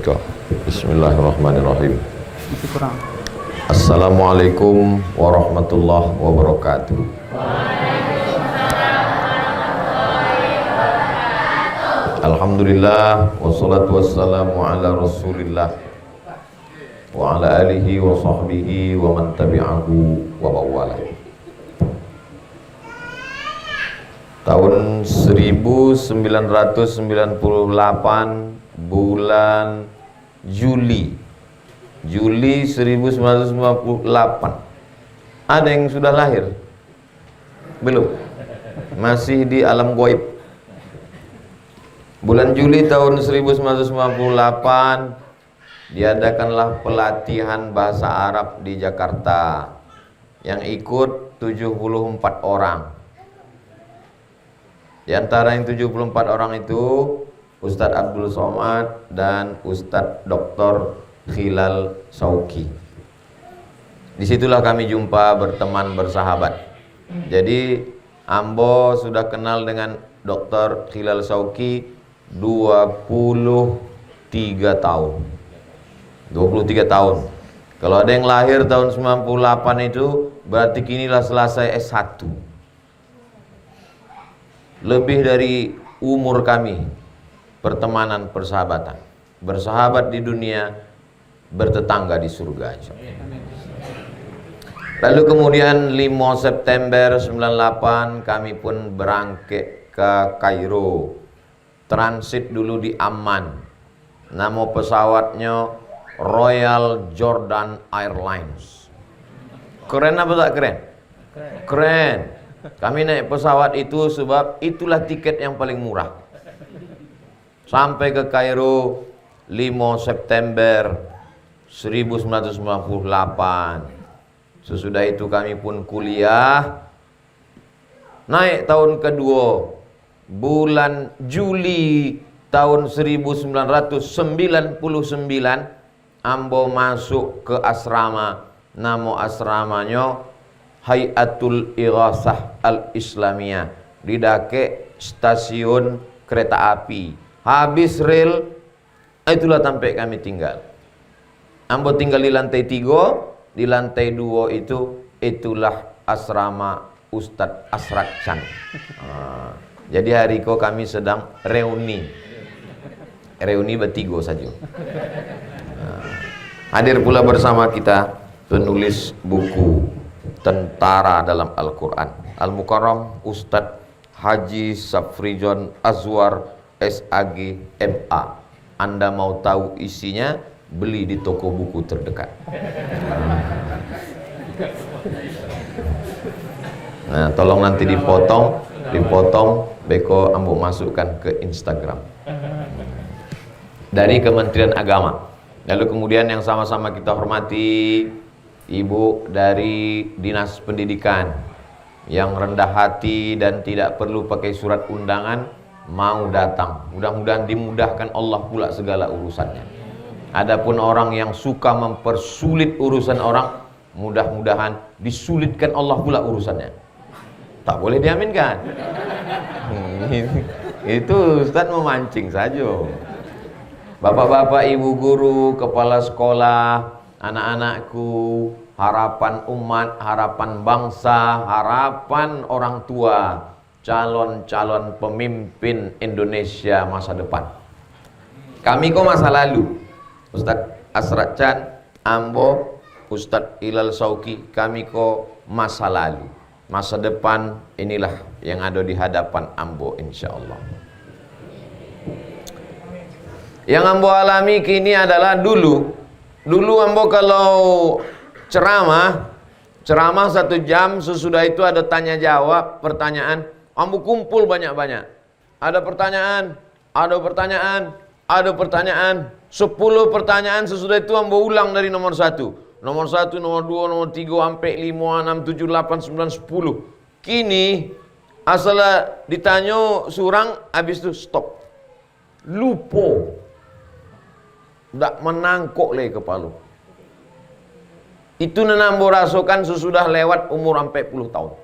Iko. Bismillahirrahmanirrahim. Masih kurang. Assalamualaikum warahmatullahi wabarakatuh. Alhamdulillah wassalatu wassalamu ala rasulillah wa ala alihi wa sahbihi wa man tabi'ahu wa bawala. Tahun 1998 bulan Juli 1998. Ada yang sudah lahir? Belum? Masih di alam gaib. Bulan Juli tahun 1998 diadakanlah pelatihan bahasa Arab di Jakarta. Yang ikut 74 orang. Di antara yang 74 orang itu Ustadz Abdul Somad dan Ustadz Dr. Khilal Sauki. Disitulah kami jumpa, berteman, bersahabat. Jadi Ambo sudah kenal dengan Dr. Khilal Sauki 23 tahun. 23 tahun. Kalau ada yang lahir tahun 98 itu berarti kinilah selesai S1. Lebih dari umur kami pertemanan, persahabatan, bersahabat di dunia, bertetangga di surga, insyaallah. Lalu kemudian 5 September 98 kami pun berangkat ke Kairo, transit dulu di Amman. Nama pesawatnya Royal Jordan Airlines. Keren apa tak keren? Keren. Kami naik pesawat itu sebab itulah tiket yang paling murah. Sampai ke Kairo 5 September 1998. Sesudah itu kami pun kuliah. Naik tahun kedua bulan Juli tahun 1999 Ambo masuk ke asrama. Nama asramanya Hayatul Ighasah Al-Islamiyah di Dake stasiun kereta api. Habis rel, itulah tempat kami tinggal. Ambo tinggal di lantai 3, di lantai 2 itulah asrama Ustadz Asrat Chan. Jadi hari itu kami sedang reuni bertiga saja. Hadir pula bersama kita penulis buku Tentara dalam Al-Quran, Al-Mukarram Ustadz Haji Safrijon Azwar SAG MA. Anda mau tahu isinya, beli di toko buku terdekat. Nah, tolong nanti dipotong, beko ambo masukkan ke Instagram dari Kementerian Agama. Lalu kemudian yang sama-sama kita hormati Ibu dari Dinas Pendidikan yang rendah hati dan tidak perlu pakai surat undangan, mau datang. Mudah-mudahan dimudahkan Allah pula segala urusannya. Adapun orang yang suka mempersulit urusan orang, mudah-mudahan disulitkan Allah pula urusannya. Tak boleh diaminkan. Itu Ustaz memancing saja. Bapak-bapak, ibu guru, kepala sekolah, anak-anakku, harapan umat, harapan bangsa, harapan orang tua, calon-calon pemimpin Indonesia masa depan. Kami kok masa lalu. Ustadz Asrat Chan, Ambo, Ustadz Khilal Sauki, kami kok masa lalu. Masa depan inilah yang ada di hadapan Ambo, insyaallah. Yang Ambo alami kini adalah dulu Ambo kalau ceramah 1 jam, sesudah itu ada tanya jawab, pertanyaan, Ambo kumpul banyak-banyak. Ada pertanyaan, 10 pertanyaan, sesudah itu Ambo ulang dari nomor 1, nomor 2, nomor 3, sampai 5, 6, 7, 8, 9, 10. Kini asal ditanya surang, habis itu stop. Lupa. Tak menangkok lagi kepala. Itu Ambo rasakan sesudah lewat umur sampai 10 tahun.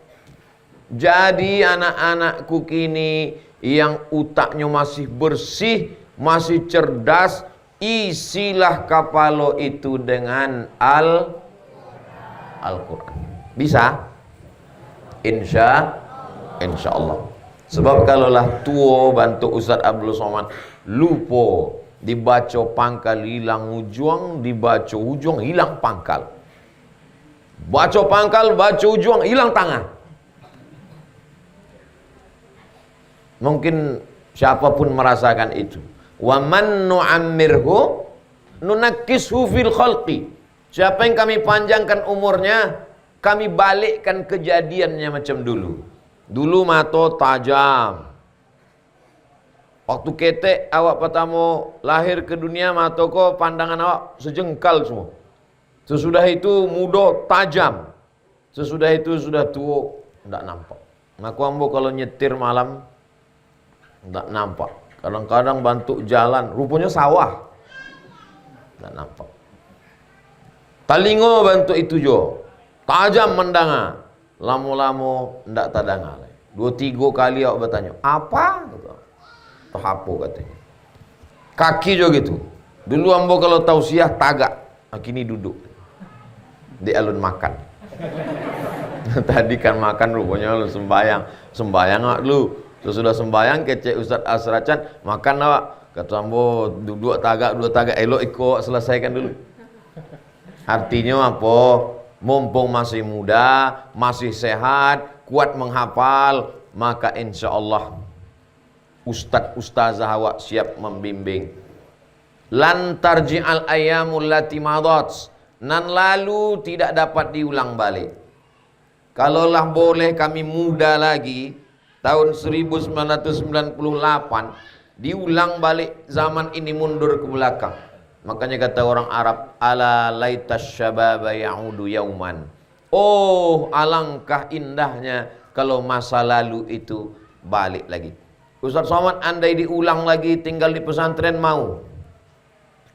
Jadi anak-anakku kini yang utaknya masih bersih, masih cerdas, isilah kapalo itu dengan Al-Quran. Bisa? Insya Allah. Sebab kalaulah tua bantu Ustaz Abdul Somad lupa dibaca pangkal hilang ujung, dibaca ujung hilang pangkal, baca pangkal baca ujung hilang tangan. Mungkin siapapun merasakan itu. Wa man nu'ammirhu nunakkishu fil khalqi. Siapa yang kami panjangkan umurnya, kami balikkan kejadiannya macam dulu. Dulu mata tajam. Waktu ketek awak pertama lahir ke dunia, mata ko pandangan awak sejengkal semua. Sesudah itu muda tajam. Sesudah itu sudah tua tidak nampak. Aku ambo kalau nyetir malam tidak nampak. Kadang-kadang bantu jalan, rupanya sawah. Tidak nampak. Talingo bantu itu jo. Tajam mendanga. Lama-lama tidak tadanga. 2-3 kali awak bertanya, apa? Atau apa katanya. Kaki juga gitu. Dulu ambo kalau tausiah tagak. Kini duduk. Di alun makan. Tadi kan makan rupanya lu sembayang. Sembayang awak lu. Sesudah sembayang kecek Ustaz Asracan, makan awak. Kata ambo duduk tagak, elok ikut selesaikan dulu. Artinya apa? Mumpung masih muda, masih sehat, kuat menghafal, maka insya Allah ustaz-ustazah awak siap membimbing. Lan tarji'al ayyamul lati madat, nan lalu tidak dapat diulang balik. Kalaulah boleh kami muda lagi, tahun 1998 diulang balik zaman ini mundur ke belakang. Makanya kata orang Arab, ala laitas syababa ya'udu yauman. Oh, alangkah indahnya kalau masa lalu itu balik lagi. Ustaz Somad, andai diulang lagi tinggal di pesantren mau.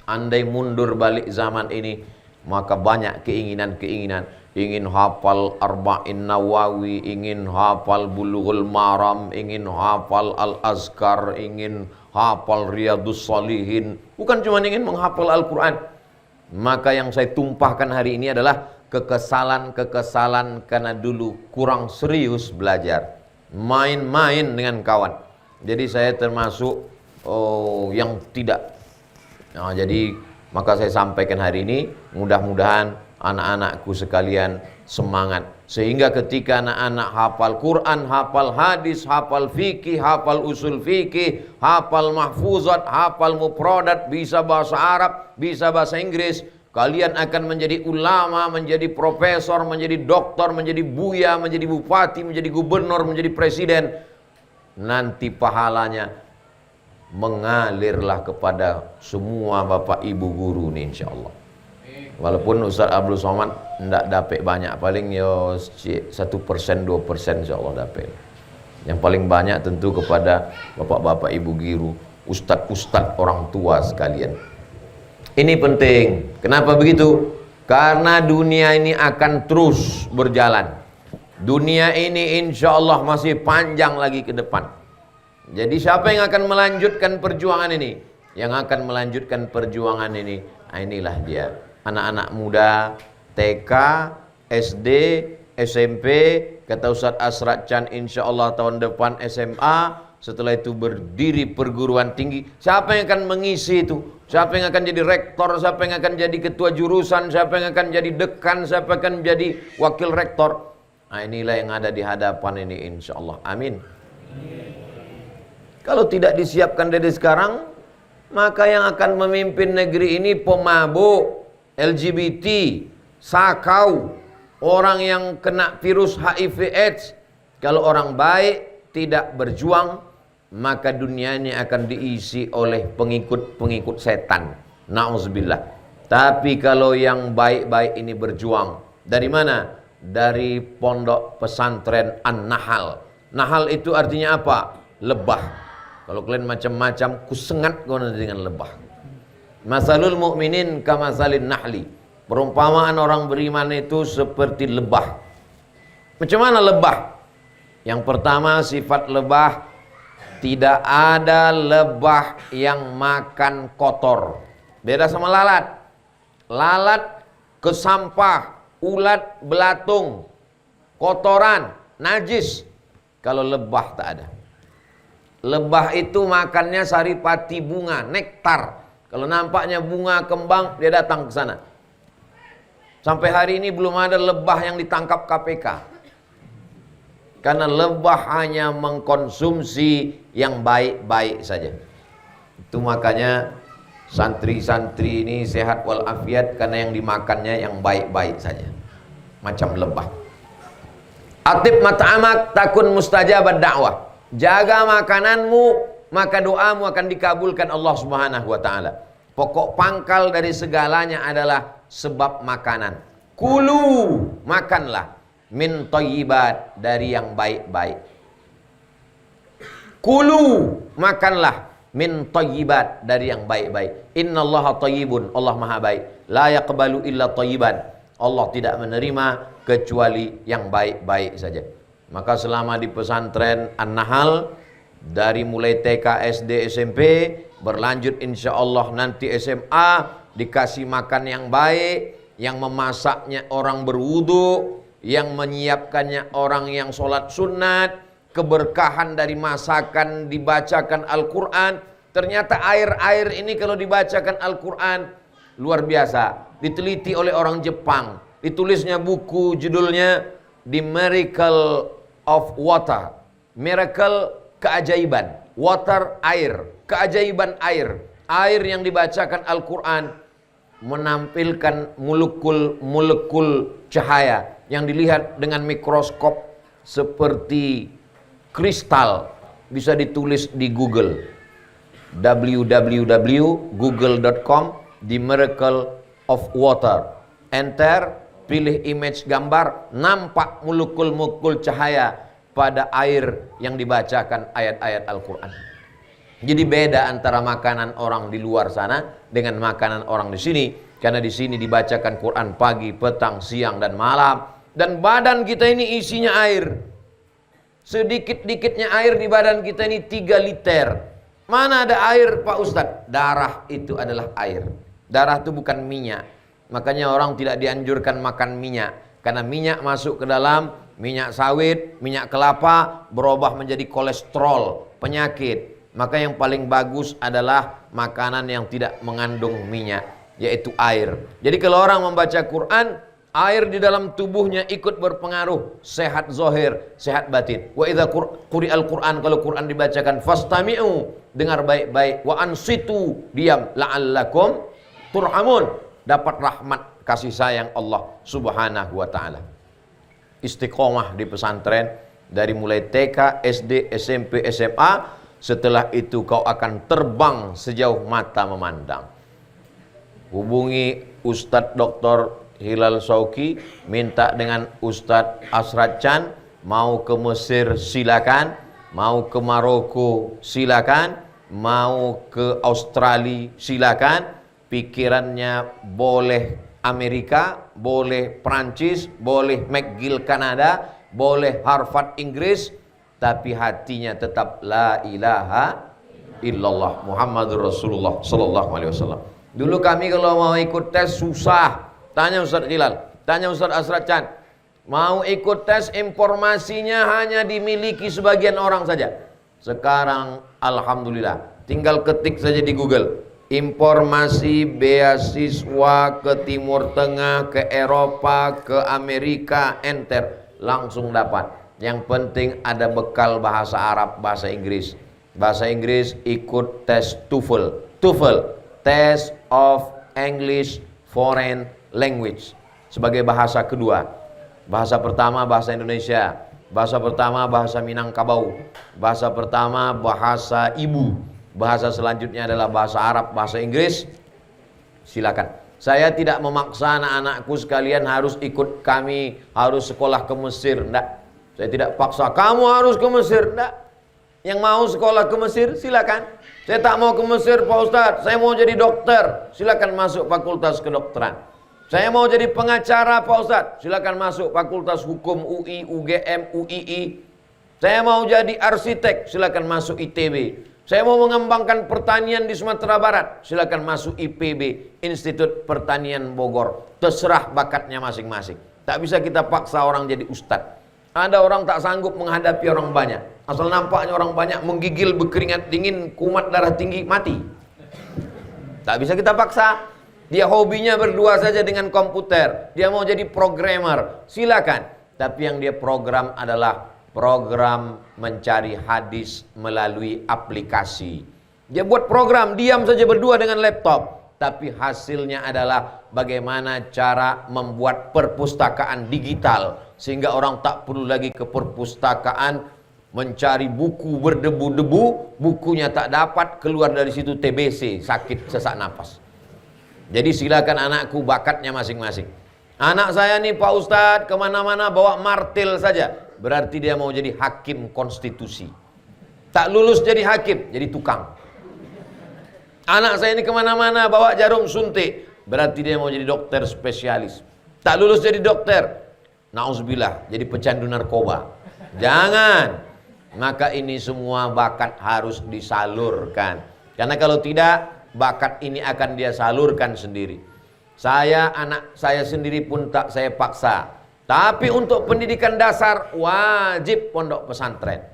Andai mundur balik zaman ini, maka banyak keinginan-keinginan. Ingin hafal Arba'in Nawawi, ingin hafal Bulughul Maram, ingin hafal Al-Azkar, ingin hafal Riyadus Shalihin. Bukan cuma ingin menghafal Al-Quran. Maka yang saya tumpahkan hari ini adalah kekesalan-kekesalan karena dulu kurang serius belajar, main-main dengan kawan. Jadi saya termasuk yang tidak. Nah, jadi maka saya sampaikan hari ini, mudah-mudahan anak-anakku sekalian semangat. Sehingga ketika anak-anak hafal Quran, hafal hadis, hafal fikih, hafal usul fikih, hafal mahfuzat, hafal mufradat, bisa bahasa Arab, bisa bahasa Inggris, kalian akan menjadi ulama, menjadi profesor, menjadi doktor, menjadi buya, menjadi bupati, menjadi gubernur, menjadi presiden. Nanti pahalanya mengalirlah kepada semua bapak ibu guru nih insyaallah. Walaupun Ustaz Abdul Somad tidak dapat banyak, paling yo 1%, 2% insyaallah dapat. Yang paling banyak tentu kepada bapak-bapak ibu guru, ustaz-ustaz orang tua sekalian. Ini penting. Kenapa begitu? Karena dunia ini akan terus berjalan. Dunia ini insya Allah masih panjang lagi ke depan. Jadi siapa yang akan melanjutkan perjuangan ini? Yang akan melanjutkan perjuangan ini, inilah dia. Anak-anak muda, TK, SD, SMP, kata Ustaz Asrat Chan insya Allah tahun depan SMA, setelah itu berdiri perguruan tinggi. Siapa yang akan mengisi itu? Siapa yang akan jadi rektor? Siapa yang akan jadi ketua jurusan? Siapa yang akan jadi dekan? Siapa yang akan jadi wakil rektor? Nah, inilah yang ada di hadapan ini insya Allah. Amin. Kalau tidak disiapkan dari sekarang, maka yang akan memimpin negeri ini pemabuk, LGBT, sakau, orang yang kena virus HIV AIDS. Kalau orang baik tidak berjuang, maka dunia ini akan diisi oleh pengikut-pengikut setan. Na'udzubillah. Tapi kalau yang baik-baik ini berjuang, dari mana? Dari pondok pesantren An-Nahal. Nahal itu artinya apa? Lebah. Kalau kalian macam-macam, kusengat kau dengan lebah. Masalul mu'minin kamasalin nahli. Perumpamaan orang beriman itu seperti lebah. Macam mana lebah? Yang pertama, sifat lebah, tidak ada lebah yang makan kotor. Beda sama lalat. Lalat ke sampah, ulat, belatung, kotoran, najis. Kalau lebah tak ada. Lebah itu makannya saripati bunga, nektar. Kalau nampaknya bunga kembang, dia datang ke sana. Sampai hari ini belum ada lebah yang ditangkap KPK. Karena lebah hanya mengkonsumsi yang baik-baik saja. Itu makanya santri-santri ini sehat walafiat karena yang dimakannya yang baik-baik saja. Macam lebah. Atib mat'amak takun mustajabad da'wah. Jaga makananmu, maka doamu akan dikabulkan Allah Subhanahu wa taala. Pokok pangkal dari segalanya adalah sebab makanan. Kulu, makanlah min thayyibat, dari yang baik-baik. Kulu, makanlah min thayyibat, dari yang baik-baik. Innallaha thayyibun, Allah Maha baik. La yaqbalu illa thayyiban. Allah tidak menerima kecuali yang baik-baik saja. Maka selama di pesantren An-Nahl, dari mulai TK, SD, SMP, berlanjut insya Allah nanti SMA, dikasih makan yang baik, yang memasaknya orang berwudu, yang menyiapkannya orang yang sholat sunat, keberkahan dari masakan dibacakan Al-Quran. Ternyata air-air ini kalau dibacakan Al-Quran luar biasa. Diteliti oleh orang Jepang, ditulisnya buku judulnya The Miracle of Water. Miracle, keajaiban. Water, air. Keajaiban air. Air yang dibacakan Al-Quran menampilkan molekul cahaya yang dilihat dengan mikroskop seperti kristal. Bisa ditulis di Google, www.google.com, The Miracle of Water. Enter, pilih image gambar, nampak molekul-molekul cahaya pada air yang dibacakan ayat-ayat Al-Quran. Jadi beda antara makanan orang di luar sana dengan makanan orang di sini. Karena di sini dibacakan Quran pagi, petang, siang, dan malam. Dan badan kita ini isinya air. Sedikit-dikitnya air di badan kita ini 3 liter. Mana ada air Pak Ustadz? Darah itu adalah air. Darah itu bukan minyak. Makanya orang tidak dianjurkan makan minyak. Karena minyak masuk ke dalam, minyak sawit, minyak kelapa, berubah menjadi kolesterol, penyakit. Maka yang paling bagus adalah makanan yang tidak mengandung minyak, yaitu air. Jadi kalau orang membaca Quran, air di dalam tubuhnya ikut berpengaruh, sehat zahir, sehat batin. Wa idza quri'al Quran, kalau Quran dibacakan, fastami'u, dengar baik-baik, wa ansitu, diam, la'allakum turhamun, dapat rahmat kasih sayang Allah Subhanahu wa taala. Istiqomah di pesantren dari mulai TK, SD, SMP, SMA. Setelah itu kau akan terbang sejauh mata memandang. Hubungi Ustadz Dr. Hilal Sauki, minta dengan Ustadz Asrad Chan, mau ke Mesir silakan, mau ke Maroko silakan, mau ke Australia silakan. Pikirannya boleh Amerika, boleh Prancis, boleh McGill Kanada, boleh Harvard Inggris, tapi hatinya tetap la ilaha illallah Muhammadur Rasulullah sallallahu alaihi wasallam. Dulu kami kalau mau ikut tes susah. Tanya Ustaz Hilal, tanya Ustaz Asrad Chan. Mau ikut tes informasinya hanya dimiliki sebagian orang saja. Sekarang alhamdulillah, tinggal ketik saja di Google. Informasi beasiswa ke Timur Tengah, ke Eropa, ke Amerika, enter, langsung dapat. Yang penting ada bekal bahasa Arab, bahasa Inggris. Bahasa Inggris ikut tes TOEFL. TOEFL, Test of English Foreign Language, sebagai bahasa kedua. Bahasa pertama bahasa Indonesia, bahasa pertama bahasa Minangkabau, bahasa pertama bahasa ibu. Bahasa selanjutnya adalah bahasa Arab, bahasa Inggris. Silakan. Saya tidak memaksa anak-anakku sekalian harus ikut kami, harus sekolah ke Mesir, enggak. Saya tidak paksa kamu harus ke Mesir, enggak. Yang mau sekolah ke Mesir silakan. Saya tak mau ke Mesir Pak Ustadz, saya mau jadi dokter, silakan masuk fakultas kedokteran. Saya mau jadi pengacara Pak Ustadz, silakan masuk fakultas hukum UI, UGM, UII. Saya mau jadi arsitek, silakan masuk ITB. Saya mau mengembangkan pertanian di Sumatera Barat. Silakan masuk IPB, Institut Pertanian Bogor. Terserah bakatnya masing-masing. Tak bisa kita paksa orang jadi ustadz. Ada orang tak sanggup menghadapi orang banyak. Asal nampaknya orang banyak menggigil, berkeringat dingin, kumat darah tinggi, mati. Tak bisa kita paksa. Dia hobinya berdua saja dengan komputer. Dia mau jadi programmer. Silakan. Tapi yang dia program adalah program mencari hadis melalui aplikasi. Dia buat program, diam saja berdua dengan laptop. Tapi hasilnya adalah bagaimana cara membuat perpustakaan digital. Sehingga orang tak perlu lagi ke perpustakaan mencari buku berdebu-debu. Bukunya tak dapat, keluar dari situ TBC, sakit sesak napas. Jadi silakan anakku, bakatnya masing-masing. Anak saya nih Pak Ustadz kemana-mana bawa martil saja. Berarti dia mau jadi hakim konstitusi. Tak lulus jadi hakim, jadi tukang. Anak saya ini kemana-mana bawa jarum suntik. Berarti dia mau jadi dokter spesialis. Tak lulus jadi dokter, nauzubillah, jadi pecandu narkoba. Jangan. Maka ini semua bakat harus disalurkan. Karena kalau tidak, bakat ini akan dia salurkan sendiri. Anak saya sendiri pun tak saya paksa. Tapi untuk pendidikan dasar wajib pondok pesantren.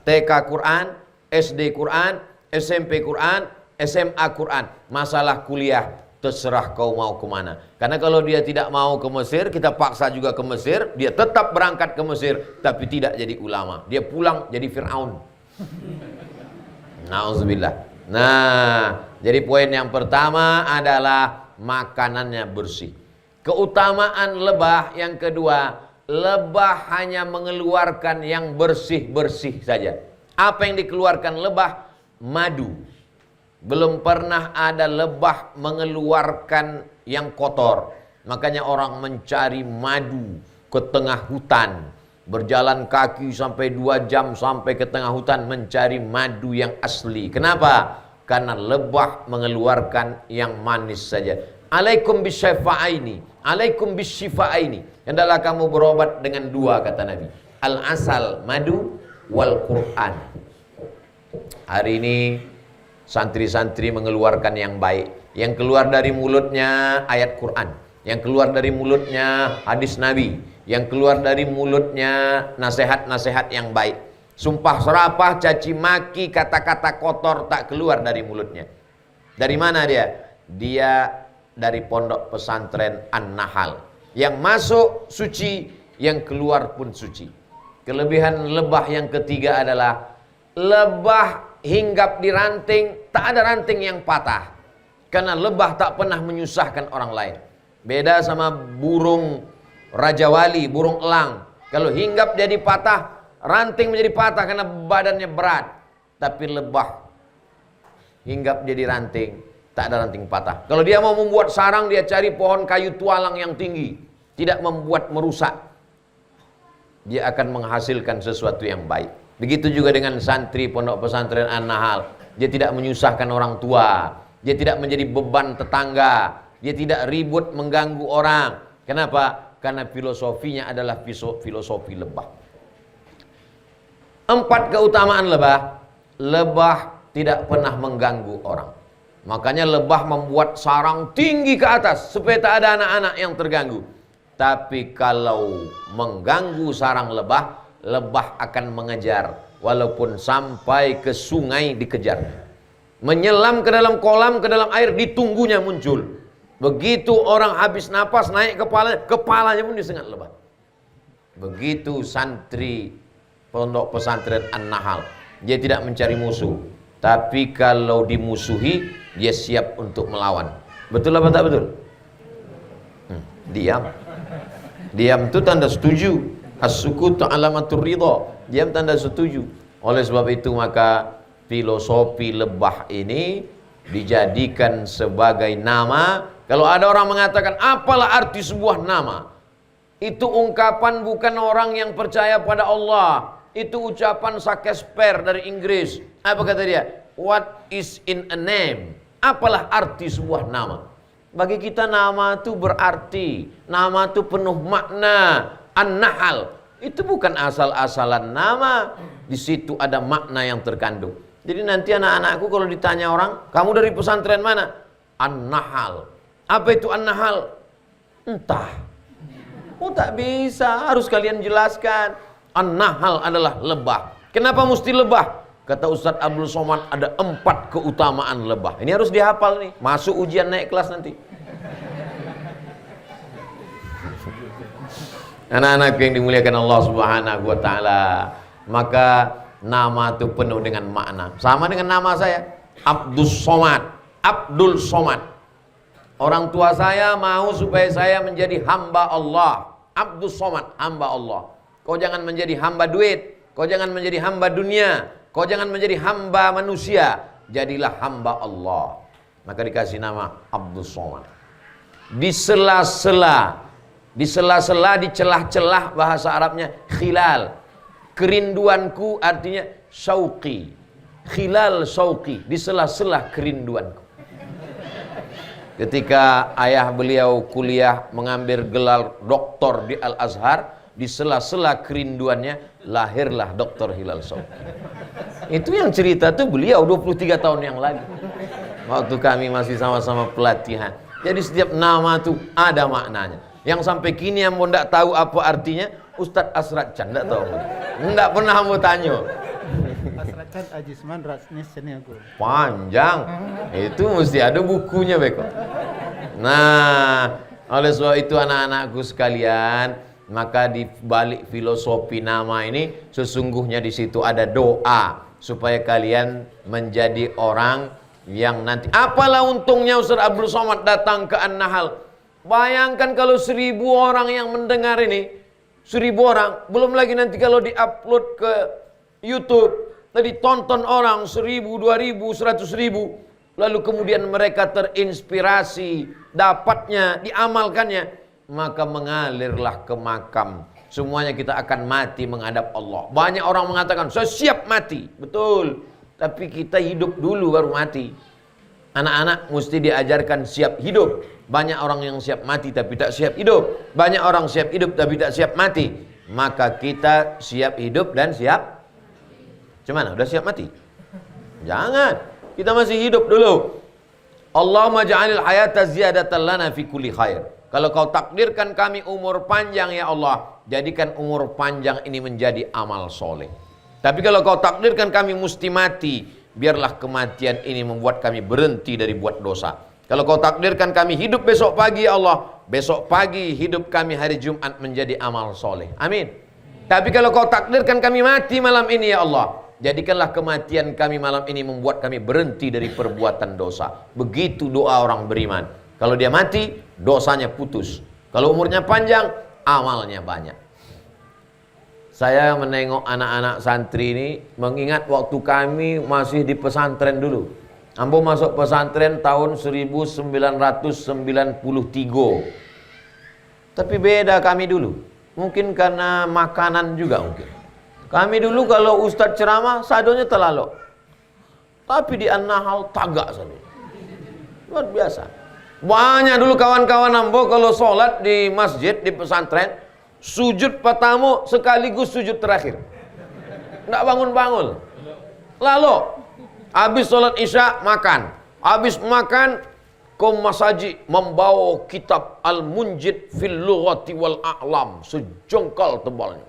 TK Quran, SD Quran, SMP Quran, SMA Quran. Masalah kuliah terserah kau mau kemana. Karena kalau dia tidak mau ke Mesir, kita paksa juga ke Mesir. Dia tetap berangkat ke Mesir, tapi tidak jadi ulama. Dia pulang jadi Fir'aun. Nauzubillah. Nah, jadi poin yang pertama adalah makanannya bersih. Keutamaan lebah yang kedua, lebah hanya mengeluarkan yang bersih-bersih saja. Apa yang dikeluarkan lebah? Madu. Belum pernah ada lebah mengeluarkan yang kotor. Makanya orang mencari madu ke tengah hutan. Berjalan kaki sampai 2 jam sampai ke tengah hutan mencari madu yang asli. Kenapa? Karena lebah mengeluarkan yang manis saja. Alaikum bisyafa'aini, alaikum bisyifa'aini. Hendaklah kamu berobat dengan 2, kata Nabi. Al-asal, madu, wal Quran. Hari ini santri-santri mengeluarkan yang baik. Yang keluar dari mulutnya ayat Quran. Yang keluar dari mulutnya hadis Nabi. Yang keluar dari mulutnya nasihat-nasihat yang baik. Sumpah serapah, caci maki, kata-kata kotor tak keluar dari mulutnya. Dari mana dia? Dia dari pondok pesantren An-Nahal. Yang masuk suci, yang keluar pun suci. Kelebihan lebah yang ketiga adalah lebah hinggap di ranting, tak ada ranting yang patah. Karena lebah tak pernah menyusahkan orang lain. Beda sama burung Raja Wali, burung elang. Kalau hinggap jadi patah, ranting menjadi patah karena badannya berat. Tapi lebah hinggap jadi ranting, tak ada ranting patah. Kalau dia mau membuat sarang, dia cari pohon kayu tualang yang tinggi. Tidak membuat merusak. Dia akan menghasilkan sesuatu yang baik. Begitu juga dengan santri pondok pesantren An-Nahal. Dia tidak menyusahkan orang tua. Dia tidak menjadi beban tetangga. Dia tidak ribut mengganggu orang. Kenapa? Karena filosofinya adalah filosofi lebah. 4 keutamaan lebah. Lebah tidak pernah mengganggu orang. Makanya lebah membuat sarang tinggi ke atas supaya tak ada anak-anak yang terganggu. Tapi kalau mengganggu sarang lebah, lebah akan mengejar. Walaupun sampai ke sungai dikejar. Menyelam ke dalam kolam, ke dalam air, ditunggunya muncul. Begitu orang habis napas, naik kepalanya pun disengat lebah. Begitu santri pondok pesantren An-Nahal. Dia tidak mencari musuh. Tapi kalau dimusuhi, dia siap untuk melawan. Betul apa tak betul? Diam. Diam itu tanda setuju. As-sukutu alamatur ridha. Diam tanda setuju. Oleh sebab itu maka filosofi lebah ini dijadikan sebagai nama. Kalau ada orang mengatakan apalah arti sebuah nama, itu ungkapan bukan orang yang percaya pada Allah. Itu ucapan Shakespeare dari Inggris. Apa kata dia? What is in a name? Apalah arti sebuah nama? Bagi kita nama itu berarti. Nama itu penuh makna. An-Nahal itu bukan asal-asalan nama. Di situ ada makna yang terkandung. Jadi nanti anak-anakku kalau ditanya orang, kamu dari pesantren mana? An-Nahal. Apa itu An-Nahal? Entah. Oh tak bisa, harus kalian jelaskan. An-Nahal adalah lebah. Kenapa mesti lebah? Kata Ustadz Abdul Somad ada 4 keutamaan lebah. Ini harus dihafal nih, masuk ujian naik kelas nanti. Anak-anak yang dimuliakan Allah Subhanahu wa taala, maka nama itu penuh dengan makna. Sama dengan nama saya, Abdul Somad. Abdul Somad. Orang tua saya mau supaya saya menjadi hamba Allah. Abdul Somad, hamba Allah. Kau jangan menjadi hamba duit, kau jangan menjadi hamba dunia, kau jangan menjadi hamba manusia, jadilah hamba Allah. Maka dikasih nama Abdul Somad. Di sela-sela, di celah-celah bahasa Arabnya khilal. Kerinduanku artinya syauqi. Khilal syauqi, di sela-sela kerinduanku. Ketika ayah beliau kuliah mengambil gelar doktor di Al-Azhar, di sela-sela kerinduannya lahirlah Dr. Hilal Syauqi. Itu yang cerita tuh beliau 23 tahun yang lalu. Waktu kami masih sama-sama pelatihan. Jadi setiap nama tuh ada maknanya. Yang sampai kini yang mau ndak tahu apa artinya, Ustadz Asrat Chan ndak tahu. Ndak pernah mau tanya. Asrat Chan Ajisman Rasnis sini aku. Panjang. Itu mesti ada bukunya beko. Nah, oleh sebab itu anak-anakku sekalian, maka di balik filosofi nama ini sesungguhnya di situ ada doa supaya kalian menjadi orang yang nanti. Apalah untungnya Ustaz Abdul Somad datang ke An-Nahal. Bayangkan kalau 1000 orang yang mendengar ini, 1000 orang, belum lagi nanti kalau diupload ke YouTube, ditonton orang 1000, 2000, 100.000, lalu kemudian mereka terinspirasi, dapatnya, diamalkannya, maka mengalirlah ke makam. Semuanya kita akan mati menghadap Allah. Banyak orang mengatakan, saya siap mati. Betul. Tapi kita hidup dulu baru mati. Anak-anak mesti diajarkan siap hidup. Banyak orang yang siap mati tapi tak siap hidup. Banyak orang siap hidup tapi tak siap mati. Maka kita siap hidup dan siap. Gimana? Udah siap mati? Jangan. Kita masih hidup dulu. Allahumma ja'alil hayata ziyadatan lana fi kulli khair. Kalau kau takdirkan kami umur panjang ya Allah, jadikan umur panjang ini menjadi amal soleh. Tapi kalau kau takdirkan kami mesti mati, biarlah kematian ini membuat kami berhenti dari buat dosa. Kalau kau takdirkan kami hidup besok pagi ya Allah, besok pagi hidup kami hari Jumat menjadi amal soleh. Amin. Tapi kalau kau takdirkan kami mati malam ini ya Allah, jadikanlah kematian kami malam ini membuat kami berhenti dari perbuatan dosa. Begitu doa orang beriman. Kalau dia mati, dosanya putus. Kalau umurnya panjang, amalnya banyak. Saya menengok anak-anak santri ini, mengingat waktu kami masih di pesantren dulu. Ambo masuk pesantren tahun 1993. Tapi beda kami dulu. Mungkin karena makanan juga mungkin. Kami dulu kalau ustadz ceramah, sadonya terlalu. Tapi di An-Nahal tagak saja. Luar biasa. Banyak dulu kawan-kawan ambo kalau sholat di masjid, di pesantren, sujud pertama sekaligus sujud terakhir. Nggak bangun-bangun. Lalu, habis sholat isya makan. Habis makan, kaum masaji membawa kitab Al-Munjid fil Lughati wal A'lam. Sejengkal tebalnya.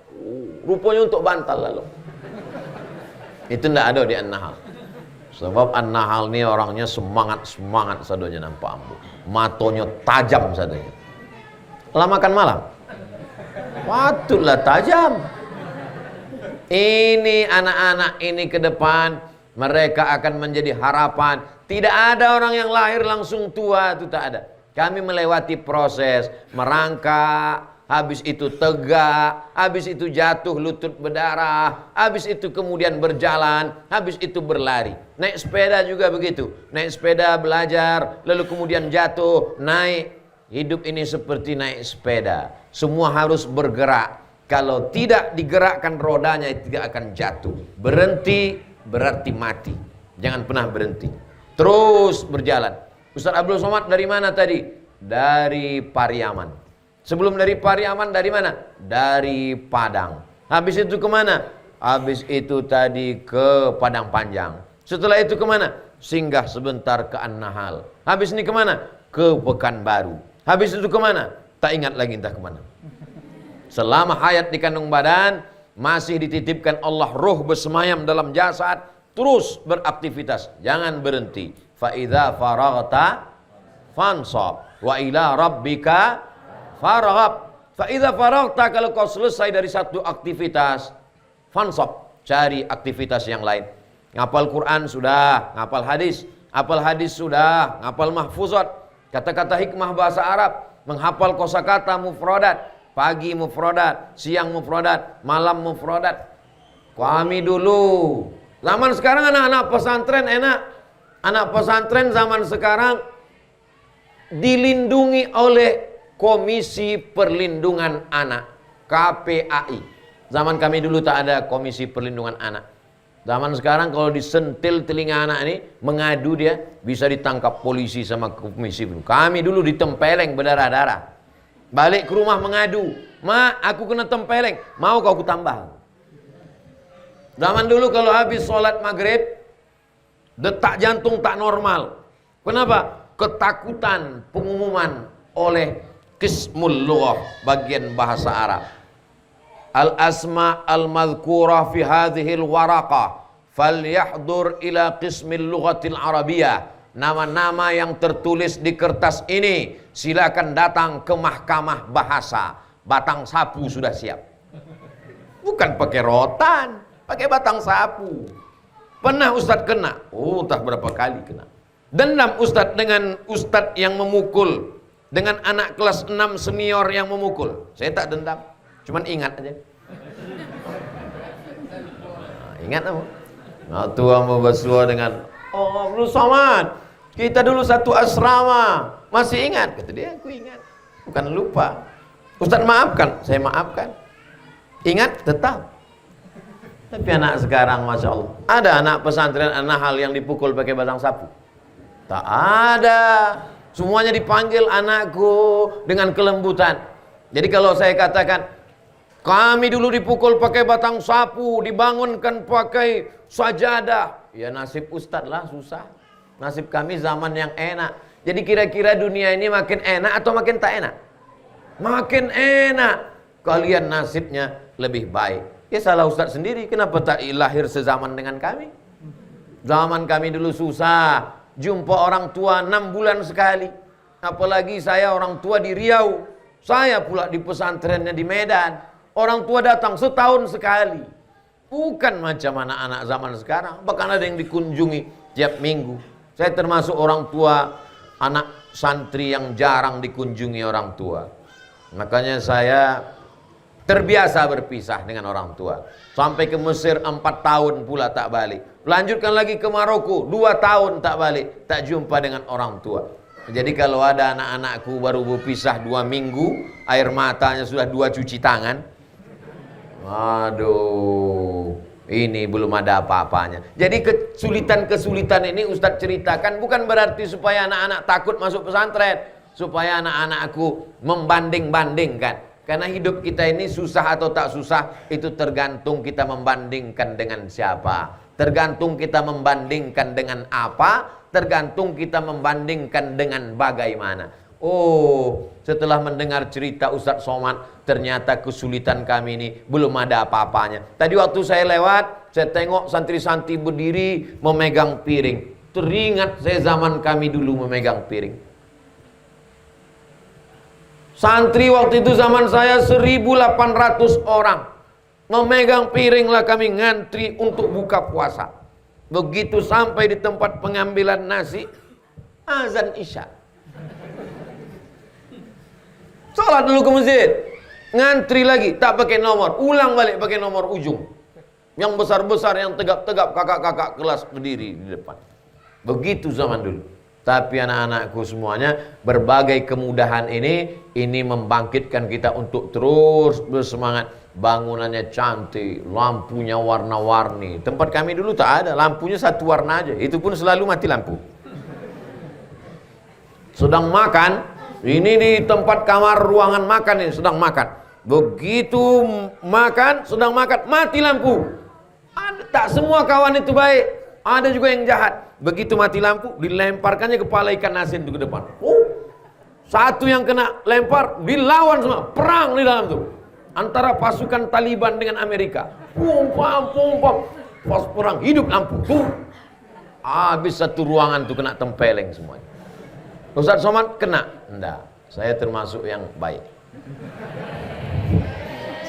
Rupanya untuk bantal lalu. Itu nggak ada di An-Nahal. Sebab An-Nahal ini orangnya semangat-semangat sadonya nampak ambo. Matonya tajam sadonya. Lah makan malam. Patutlah tajam. Ini anak-anak ini ke depan mereka akan menjadi harapan. Tidak ada orang yang lahir langsung tua, itu tak ada. Kami melewati proses merangkak, habis itu tegak, habis itu jatuh lutut berdarah, habis itu kemudian berjalan, habis itu berlari. Naik sepeda juga begitu. Naik sepeda belajar, lalu kemudian jatuh, naik. Hidup ini seperti naik sepeda. Semua harus bergerak. Kalau tidak digerakkan rodanya tidak akan jatuh. Berhenti berarti mati. Jangan pernah berhenti. Terus berjalan. Ustaz Abdul Somad dari mana tadi? Dari Pariaman. Sebelum dari Pariaman dari mana? Dari Padang. Habis itu kemana? Habis itu tadi ke Padang Panjang. Setelah itu kemana? Singgah sebentar ke An-Nahal. Habis ini kemana? Ke Pekanbaru. Habis itu kemana? Tak ingat lagi entah kemana. Selama hayat di kandung badan, masih dititipkan Allah ruh bersemayam dalam jasad, terus beraktivitas, jangan berhenti. Fa idza faraghta fansab wa ila rabbika farghab. Fa idza faraghta, kalau kau selesai dari satu aktivitas, fansab, cari aktivitas yang lain. Ngapal Quran sudah, ngapal hadis sudah, ngapal mahfuzat, kata-kata hikmah bahasa Arab, menghafal kosakata mufradat, pagi mufradat, siang mufradat, malam mufradat. Kami dulu, zaman sekarang anak-anak pesantren enak. Anak pesantren zaman sekarang dilindungi oleh Komisi Perlindungan Anak, KPAI. Zaman kami dulu tak ada Komisi Perlindungan Anak. Zaman sekarang kalau disentil telinga anak ini, mengadu dia, bisa ditangkap polisi sama komisi. Kami dulu ditempeleng berdarah-darah. Balik ke rumah mengadu, "Ma, aku kena tempeleng, mau kau ku tambah?" Zaman dulu kalau habis sholat maghrib, detak jantung tak normal. Kenapa? Ketakutan pengumuman oleh Qismul Lughah, bagian bahasa Arab. Al-asma al-madhkurah fi hadhil waraqah falyahdur ila qismil lughatil arabiyah. Nama-nama yang tertulis di kertas ini silakan datang ke mahkamah bahasa. Batang sapu sudah siap. Bukan pakai rotan, pakai batang sapu. Pernah Ustadz kena? Oh, entah berapa kali kena. Dendam Ustadz dengan Ustadz yang memukul, dengan anak kelas 6 senior yang memukul. Saya tak dendam, cuman ingat aja. Ingat apa? Nah, tua membasua dengan, "Oh, Abdul Somad, kita dulu satu asrama, masih ingat?" Kata dia, "Aku ingat, bukan lupa." "Ustadz maafkan," saya maafkan. "Ingat?" "Tetap." Tapi anak sekarang, Masya Allah, ada anak pesantren An-Nahal yang dipukul pakai batang sapu? Tak ada. Semuanya dipanggil anakku dengan kelembutan. Jadi kalau saya katakan, kami dulu dipukul pakai batang sapu, dibangunkan pakai sajadah, ya nasib Ustadz lah susah. Nasib kami zaman yang enak. Jadi kira-kira dunia ini makin enak atau makin tak enak? Makin enak. Kalian nasibnya lebih baik. Ya salah Ustadz sendiri, kenapa tak lahir sezaman dengan kami? Zaman kami dulu susah, jumpa orang tua 6 bulan sekali. Apalagi saya orang tua di Riau, saya pula di pesantrennya di Medan. Orang tua datang setahun sekali. Bukan macam anak-anak zaman sekarang, bahkan ada yang dikunjungi tiap minggu. Saya termasuk orang tua anak santri yang jarang dikunjungi orang tua. Makanya saya terbiasa berpisah dengan orang tua. Sampai ke Mesir 4 tahun pula tak balik. Lanjutkan lagi ke Maroko 2 tahun tak balik, tak jumpa dengan orang tua. Jadi kalau ada anak-anakku baru berpisah 2 minggu, air matanya sudah 2 cuci tangan. Aduh, ini belum ada apa-apanya. Jadi kesulitan-kesulitan ini Ustadz ceritakan bukan berarti supaya anak-anak takut masuk pesantren, supaya anak-anakku membanding-bandingkan. Karena hidup kita ini susah atau tak susah, itu tergantung kita membandingkan dengan siapa. Tergantung kita membandingkan dengan apa, tergantung kita membandingkan dengan bagaimana. Oh, setelah mendengar cerita Ustadz Somad, ternyata kesulitan kami ini belum ada apa-apanya. Tadi waktu saya lewat, saya tengok santri-santri berdiri memegang piring. Teringat saya zaman kami dulu memegang piring. Santri waktu itu zaman saya 1.800 orang. Memegang piring lah kami ngantri untuk buka puasa. Begitu sampai di tempat pengambilan nasi, azan Isya. Salat dulu ke masjid, ngantri lagi, tak pakai nomor, ulang balik pakai nomor ujung. Yang besar-besar, yang tegap-tegap, kakak-kakak kelas berdiri di depan. Begitu zaman dulu. Tapi anak-anakku semuanya, berbagai kemudahan ini membangkitkan kita untuk terus bersemangat. Bangunannya cantik, lampunya warna-warni. Tempat kami dulu tak ada, lampunya satu warna aja. Itu pun selalu mati lampu. Sedang makan, ini di tempat kamar ruangan makan ini sedang makan. Begitu makan, sedang makan, mati lampu. Tak semua kawan itu baik. Ada juga yang jahat. Begitu mati lampu, dilemparkannya kepala ikan asin itu ke depan. Satu yang kena lempar, dilawan semua. Perang di dalam tuh. Antara pasukan Taliban dengan Amerika. Pum, pam. Pas perang, hidup lampu. Habis satu ruangan tuh kena tempeleng semuanya. Ustaz Somad kena? Enggak. Saya termasuk yang baik.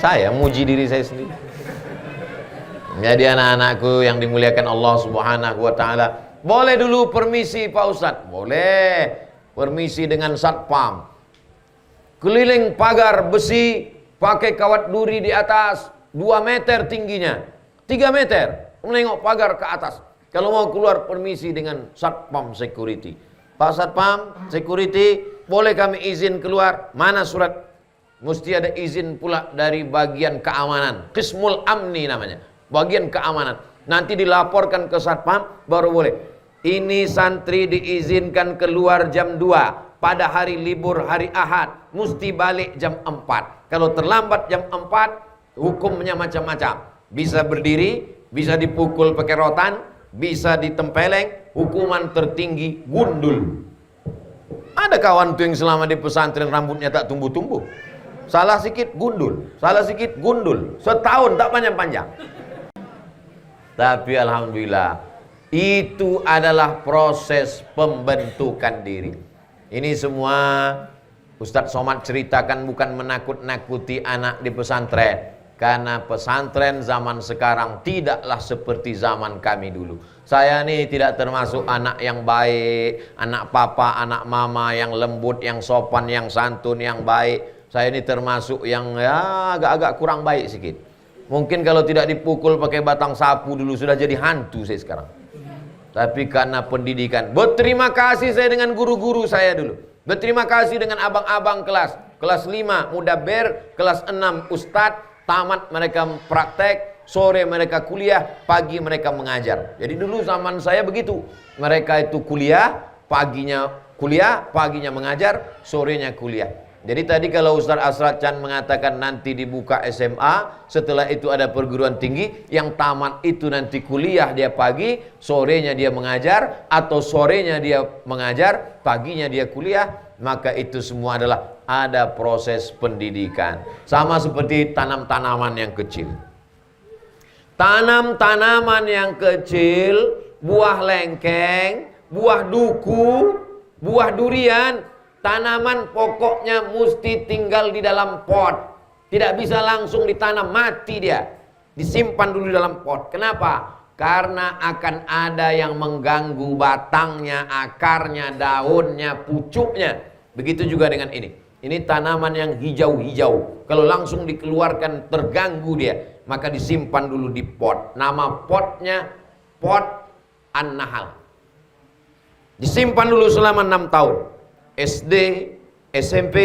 Saya muji diri saya sendiri. Jadi anak-anakku yang dimuliakan Allah Subhanahu wa taala, boleh dulu permisi Pak Ustadz? Boleh. Permisi dengan satpam. Keliling pagar besi, pakai kawat duri di atas, 2 meter tingginya, 3 meter, menengok pagar ke atas. Kalau mau keluar permisi dengan satpam security. Pak Satpam security, boleh kami izin keluar? Mana surat? Mesti ada izin pula dari bagian keamanan. Qismul Amni namanya. Bagian keamanan. Nanti dilaporkan ke Satpam baru boleh. Ini santri diizinkan keluar jam 2 pada hari libur hari Ahad. Mesti balik jam 4. Kalau terlambat jam 4, hukumnya macam-macam. Bisa berdiri, bisa dipukul pakai rotan, bisa ditempeleng, hukuman tertinggi gundul. Ada kawan tuh yang selama di pesantren rambutnya tak tumbuh-tumbuh. Salah sikit gundul, salah sikit gundul. Setahun tak panjang-panjang. Tapi alhamdulillah, itu adalah proses pembentukan diri. Ini semua Ustadz Somad ceritakan bukan menakut-nakuti anak di pesantren. Karena pesantren zaman sekarang tidaklah seperti zaman kami dulu. Saya ini tidak termasuk anak yang baik, anak papa, anak mama yang lembut, yang sopan, yang santun, yang baik. Saya ini termasuk yang ya agak-agak kurang baik sedikit. Mungkin kalau tidak dipukul pakai batang sapu dulu sudah jadi hantu saya sekarang. Tapi karena pendidikan, berterima kasih saya dengan guru-guru saya dulu. Berterima kasih dengan abang-abang kelas 5 mudaber, kelas 6 ustadz. Tamat mereka praktek, sore mereka kuliah, pagi mereka mengajar. Jadi dulu zaman saya begitu. Mereka itu kuliah, paginya mengajar, sorenya kuliah. Jadi tadi kalau Ustaz Asrad Chan mengatakan nanti dibuka SMA, setelah itu ada perguruan tinggi, yang tamat itu nanti kuliah dia pagi, sorenya dia mengajar, atau sorenya dia mengajar, paginya dia kuliah, maka itu semua adalah ada proses pendidikan. Sama seperti tanam-tanaman yang kecil. Tanam tanaman yang kecil, buah lengkeng, buah duku, buah durian, tanaman pokoknya mesti tinggal di dalam pot. Tidak bisa langsung ditanam, mati dia. Disimpan dulu di dalam pot. Kenapa? Karena akan ada yang mengganggu batangnya, akarnya, daunnya, pucuknya. Begitu juga dengan ini. Ini tanaman yang hijau-hijau. Kalau langsung dikeluarkan terganggu dia, maka disimpan dulu di pot. Nama potnya pot An-Nahal. Disimpan dulu selama 6 tahun. SD, SMP,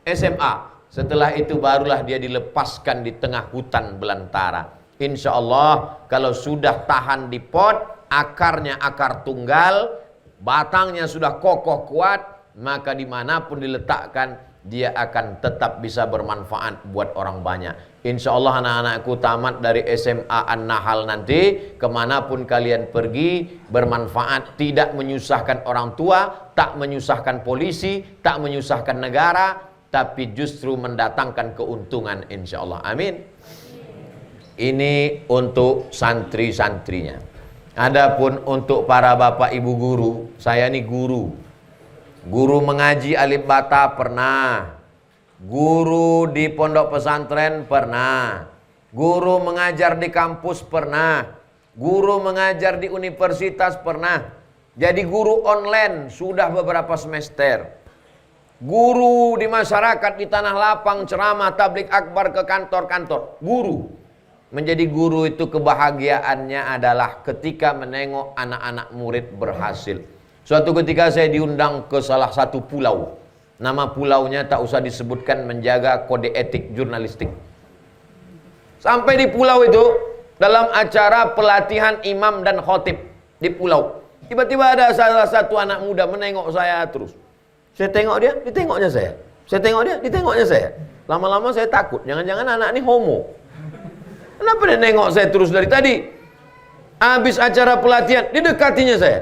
SMA. Setelah itu barulah dia dilepaskan di tengah hutan belantara. Insya Allah kalau sudah tahan di pot, akarnya akar tunggal, batangnya sudah kokoh kuat, maka dimanapun diletakkan dia akan tetap bisa bermanfaat buat orang banyak. Insya Allah anak-anakku tamat dari SMA An-Nahal nanti, kemanapun kalian pergi, bermanfaat, tidak menyusahkan orang tua, tak menyusahkan polisi, tak menyusahkan negara, tapi justru mendatangkan keuntungan insya Allah. Amin. Ini untuk santri-santrinya. Adapun untuk para bapak ibu guru, saya ini guru. Guru mengaji alif bata pernah. Guru di pondok pesantren pernah. Guru mengajar di kampus pernah. Guru mengajar di universitas pernah. Jadi guru online sudah beberapa semester. Guru di masyarakat, di tanah lapang, ceramah, tablik akbar ke kantor-kantor. Guru. Menjadi guru itu kebahagiaannya adalah ketika menengok anak-anak murid berhasil. Suatu ketika saya diundang ke salah satu pulau. Nama pulaunya tak usah disebutkan, menjaga kode etik jurnalistik. Sampai di pulau itu, dalam acara pelatihan imam dan khotib di pulau. Tiba-tiba ada salah satu anak muda menengok saya terus. Saya tengok dia, ditengoknya saya. Saya tengok dia, ditengoknya saya. Lama-lama saya takut, jangan-jangan anak ini homo. Kenapa dia nengok saya terus dari tadi? Habis acara pelatihan, didekatinya saya.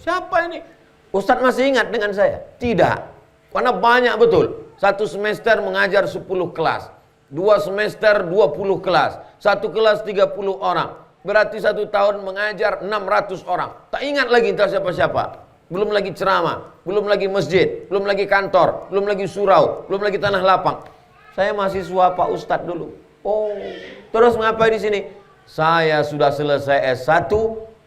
Siapa ini? Ustadz masih ingat dengan saya? Tidak. Karena banyak betul. Satu semester mengajar 10 kelas. 2 semester 20 kelas. 1 kelas 30 orang. Berarti 1 tahun mengajar 600 orang. Tak ingat lagi entah siapa-siapa. Belum lagi ceramah, belum lagi masjid, belum lagi kantor, belum lagi surau, belum lagi tanah lapang. Saya mahasiswa Pak Ustadz dulu. Oh, terus mengapa di sini? Saya sudah selesai S1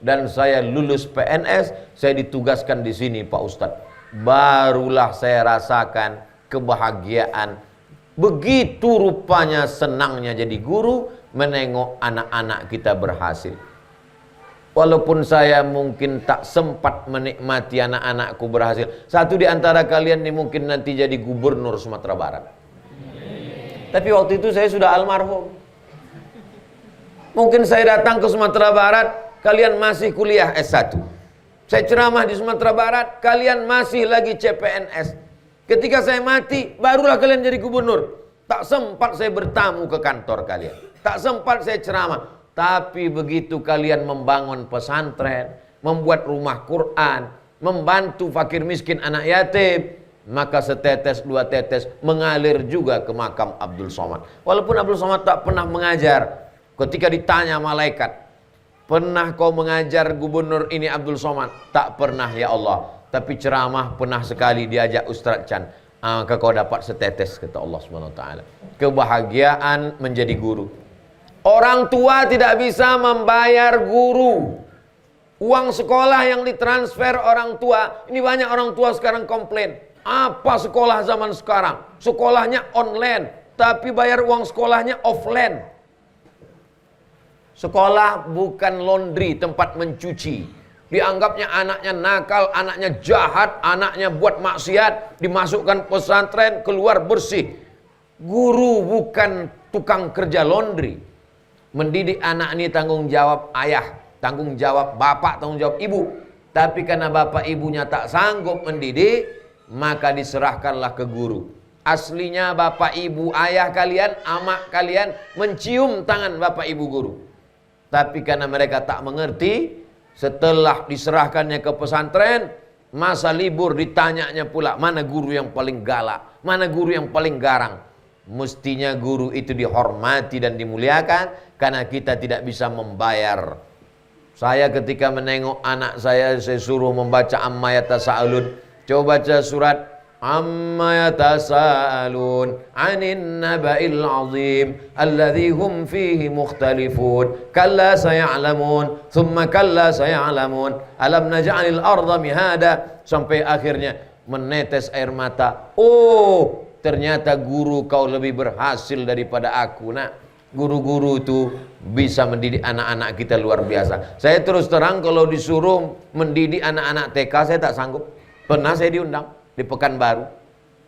dan saya lulus PNS, saya ditugaskan di sini Pak Ustadz. Barulah saya rasakan kebahagiaan. Begitu rupanya senangnya jadi guru, menengok anak-anak kita berhasil. Walaupun saya mungkin tak sempat menikmati anak-anakku berhasil. Satu di antara kalian ini mungkin nanti jadi gubernur Sumatera Barat. Tapi waktu itu saya sudah almarhum. Mungkin saya datang ke Sumatera Barat, kalian masih kuliah S1. Saya ceramah di Sumatera Barat, kalian masih lagi CPNS. Ketika saya mati, barulah kalian jadi gubernur. Tak sempat saya bertamu ke kantor kalian. Tak sempat saya ceramah. Tapi begitu kalian membangun pesantren, membuat rumah Quran, membantu fakir miskin anak yatim, maka setetes dua tetes mengalir juga ke makam Abdul Somad. Walaupun Abdul Somad tak pernah mengajar. Ketika ditanya malaikat, pernah kau mengajar gubernur ini Abdul Somad? Tak pernah ya Allah. Tapi ceramah pernah sekali diajak Ustaz Chan. Maka kau dapat setetes, kata Allah SWT. Kebahagiaan menjadi guru. Orang tua tidak bisa membayar guru. Uang sekolah yang ditransfer orang tua. Ini banyak orang tua sekarang komplain. Apa sekolah zaman sekarang? Sekolahnya online, tapi bayar uang sekolahnya offline. Sekolah bukan laundry, tempat mencuci. Dianggapnya anaknya nakal, anaknya jahat, anaknya buat maksiat, dimasukkan pesantren, keluar bersih. Guru bukan tukang kerja laundry. Mendidik anak ini tanggung jawab ayah, tanggung jawab bapak, tanggung jawab ibu. Tapi karena bapak ibunya tak sanggup mendidik, maka diserahkanlah ke guru. Aslinya bapak ibu ayah kalian, amak kalian mencium tangan bapak ibu guru. Tapi karena mereka tak mengerti, setelah diserahkannya ke pesantren, masa libur ditanyanya pula, mana guru yang paling galak, mana guru yang paling garang. Mestinya guru itu dihormati dan dimuliakan, karena kita tidak bisa membayar. Saya ketika menengok anak saya suruh membaca Amma Yatasa'alun. Coba baca surat Amma Yatasa'alun Anin Naba'il Azim Alladhi hum fihi mukhtalifun Kalla saya'lamun Thumma kalla saya'lamun Alam naja'alil arda mihada. Sampai akhirnya menetes air mata. Oh, ternyata guru kau lebih berhasil daripada aku, nak. Guru-guru itu bisa mendidik anak-anak kita luar biasa. Saya terus terang kalau disuruh mendidik anak-anak TK saya tak sanggup. Pernah saya diundang di Pekanbaru.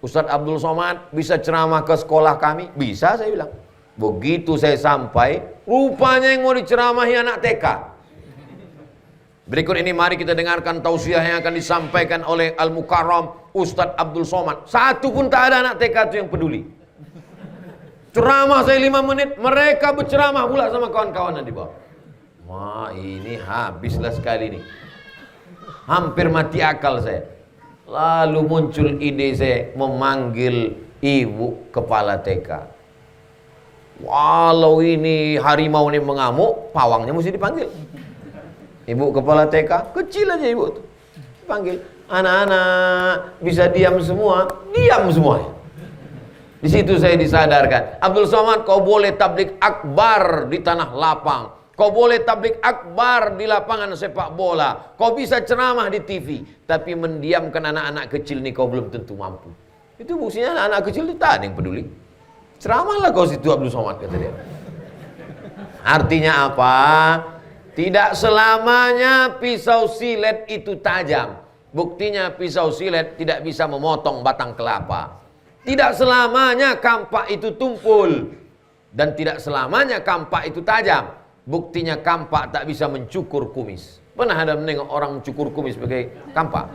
Ustadz Abdul Somad bisa ceramah ke sekolah kami? Bisa, saya bilang. Begitu saya sampai, rupanya yang mau diceramahi anak TK. Berikut ini mari kita dengarkan tausiah yang akan disampaikan oleh Al-Mukarram Ustadz Abdul Somad. Satu pun tak ada anak TK itu yang peduli. Ceramah saya 5 menit, mereka berceramah pula sama kawan-kawan di bawah. Wah, ini habislah sekali ini. Hampir mati akal saya. Lalu muncul ide saya memanggil ibu kepala TK. Walau ini harimau ini mengamuk, pawangnya mesti dipanggil. Ibu kepala TK, kecil aja ibu tuh. Panggil, anak-anak bisa diam semua, diam semuanya. Di situ saya disadarkan, Abdul Somad, kau boleh tablik akbar di tanah lapang, kau boleh tablik akbar di lapangan sepak bola, kau bisa ceramah di TV, tapi mendiamkan anak-anak kecil ini kau belum tentu mampu. Itu buktinya anak-anak kecil itu tak ada yang peduli. Ceramahlah kau situ Abdul Somad, kata dia. Artinya apa? Tidak selamanya pisau silet itu tajam. Buktinya pisau silet tidak bisa memotong batang kelapa. Tidak selamanya kampak itu tumpul. Dan tidak selamanya kampak itu tajam. Buktinya kampak tak bisa mencukur kumis. Pernah ada menengok orang mencukur kumis sebagai kampak?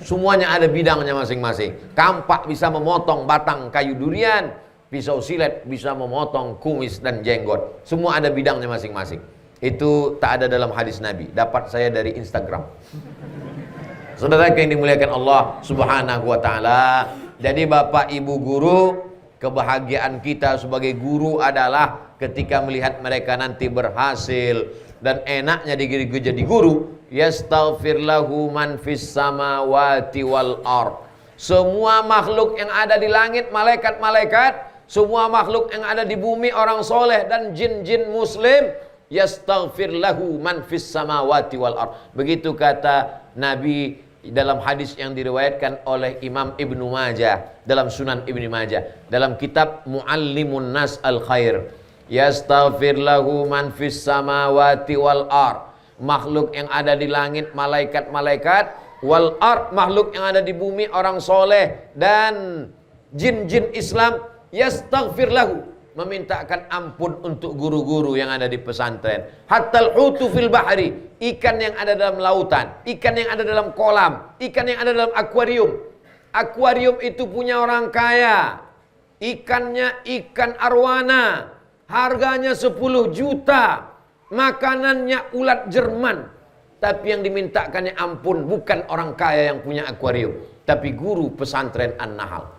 Semuanya ada bidangnya masing-masing. Kampak bisa memotong batang kayu durian. Pisau silet bisa memotong kumis dan jenggot. Semua ada bidangnya masing-masing. Itu tak ada dalam hadis Nabi, dapat saya dari Instagram. Saudara yang dimuliakan Allah Subhanahu wa taala. Jadi Bapak Ibu guru, kebahagiaan kita sebagai guru adalah ketika melihat mereka nanti berhasil dan enaknya jadi guru. Yastaghfir lahu man fis samawati wal ard. Semua makhluk yang ada di langit, malaikat-malaikat, semua makhluk yang ada di bumi, orang soleh dan jin-jin muslim, yastaghfir lahu man fis samawati wal ard. Begitu kata Nabi dalam hadis yang diriwayatkan oleh Imam Ibnu Majah dalam Sunan Ibnu Majah dalam kitab Muallimun Nas al Khair. Yastaghfir lahu man fis samawati wal ard. Makhluk yang ada di langit, malaikat-malaikat, wal ard, makhluk yang ada di bumi, orang soleh dan jin-jin Islam, yastaghfir lahu, memintakan ampun untuk guru-guru yang ada di pesantren. Hattal hutu fil bahri, ikan yang ada dalam lautan, ikan yang ada dalam kolam, ikan yang ada dalam akuarium. Akuarium itu punya orang kaya. Ikannya ikan arwana, harganya 10 juta. Makanannya ulat Jerman. Tapi yang dimintakannya ampun bukan orang kaya yang punya akuarium, tapi guru pesantren An-Nahl.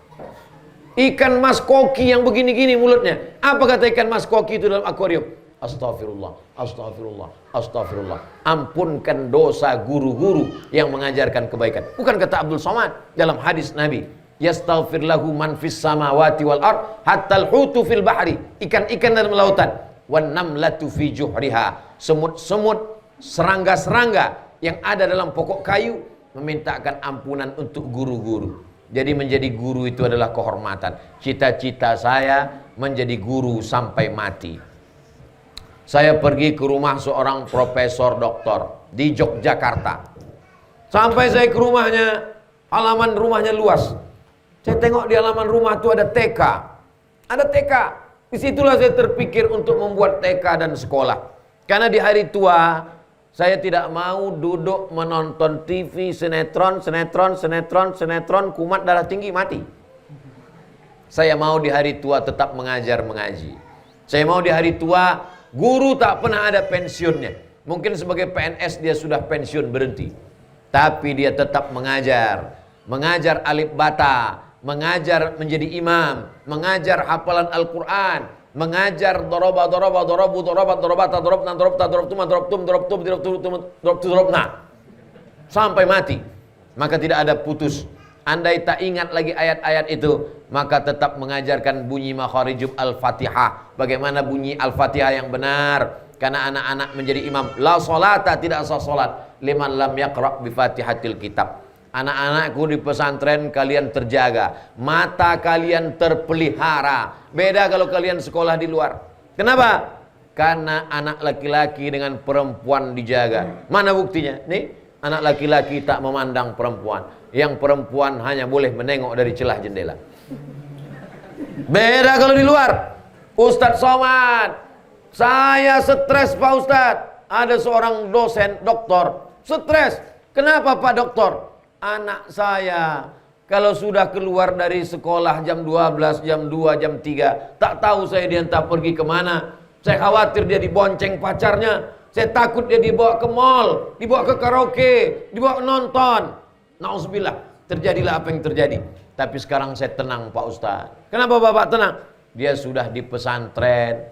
Ikan mas koki yang begini-gini mulutnya. Apa kata ikan mas koki itu dalam akuarium? Astagfirullah, astagfirullah, astagfirullah. Ampunkan dosa guru-guru yang mengajarkan kebaikan. Bukan kata Abdul Somad dalam hadis Nabi. Yastaghfir lahu man fis samawati wal ard hatta al-hutu fil bahri. Ikan-ikan dalam lautan. Wan namlatu fi juhriha. Semut-semut, serangga-serangga yang ada dalam pokok kayu memintakan ampunan untuk guru-guru. Jadi menjadi guru itu adalah kehormatan. Cita-cita saya menjadi guru sampai mati. Saya pergi ke rumah seorang profesor doktor di Yogyakarta. Sampai saya ke rumahnya, halaman rumahnya luas. Saya tengok di halaman rumah itu ada TK. Ada TK. Disitulah saya terpikir untuk membuat TK dan sekolah. Karena di hari tua saya tidak mau duduk menonton TV, sinetron, kumat darah tinggi mati. Saya mau di hari tua tetap mengajar mengaji. Saya mau di hari tua guru tak pernah ada pensiunnya. Mungkin sebagai PNS dia sudah pensiun berhenti. Tapi dia tetap mengajar. Mengajar alif bata, mengajar menjadi imam, mengajar hafalan Al-Quran, mengajar sampai mati. Maka tidak ada putus. Andai tak ingat lagi ayat-ayat itu, maka tetap mengajarkan bunyi makharijub Al-Fatihah, bagaimana bunyi Al-Fatihah yang benar. Karena anak-anak menjadi imam. La salata, tidak sah salat liman lam yaqra' bi Fatihatil kitab. Anak-anakku di pesantren kalian terjaga, mata kalian terpelihara. Beda kalau kalian sekolah di luar. Kenapa? Karena anak laki-laki dengan perempuan dijaga. Mana buktinya? Nih, anak laki-laki tak memandang perempuan. Yang perempuan hanya boleh menengok dari celah jendela. Beda kalau di luar. Ustadz Somad, saya stres Pak Ustadz. Ada seorang dosen, doktor, stres. Kenapa Pak Doktor? Anak saya kalau sudah keluar dari sekolah jam 12, jam 2, jam 3, tak tahu saya diantar pergi kemana. Saya khawatir dia dibonceng pacarnya. Saya takut dia dibawa ke mall, dibawa ke karaoke, dibawa nonton. Nauzubillah, terjadilah apa yang terjadi. Tapi sekarang saya tenang Pak Ustaz. Kenapa Bapak tenang? Dia sudah di pesantren,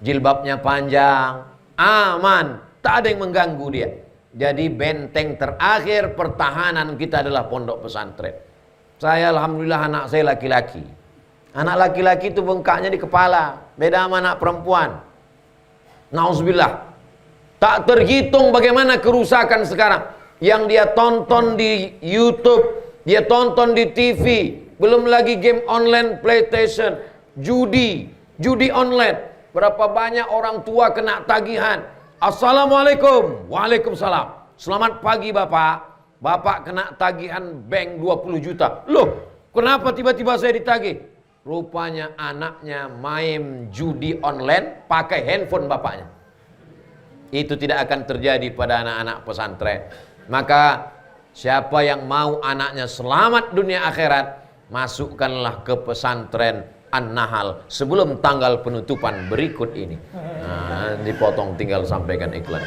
jilbabnya panjang, aman, tak ada yang mengganggu dia. Jadi benteng terakhir pertahanan kita adalah pondok pesantren. Saya alhamdulillah anak saya laki-laki. Anak laki-laki itu bengkaknya di kepala, beda sama anak perempuan. Nauzubillah. Tak terhitung bagaimana kerusakan sekarang. Yang dia tonton di YouTube, dia tonton di TV, belum lagi game online, PlayStation, judi online. Berapa banyak orang tua kena tagihan. Assalamualaikum. Waalaikumsalam. Selamat pagi Bapak. Bapak kena tagihan bank 20 juta. Loh, kenapa tiba-tiba saya ditagih? Rupanya anaknya main judi online pakai handphone bapaknya. Itu tidak akan terjadi pada anak-anak pesantren. Maka siapa yang mau anaknya selamat dunia akhirat, masukkanlah ke pesantren An-Nahl sebelum tanggal penutupan berikut ini. Nah, dipotong tinggal sampaikan iklan.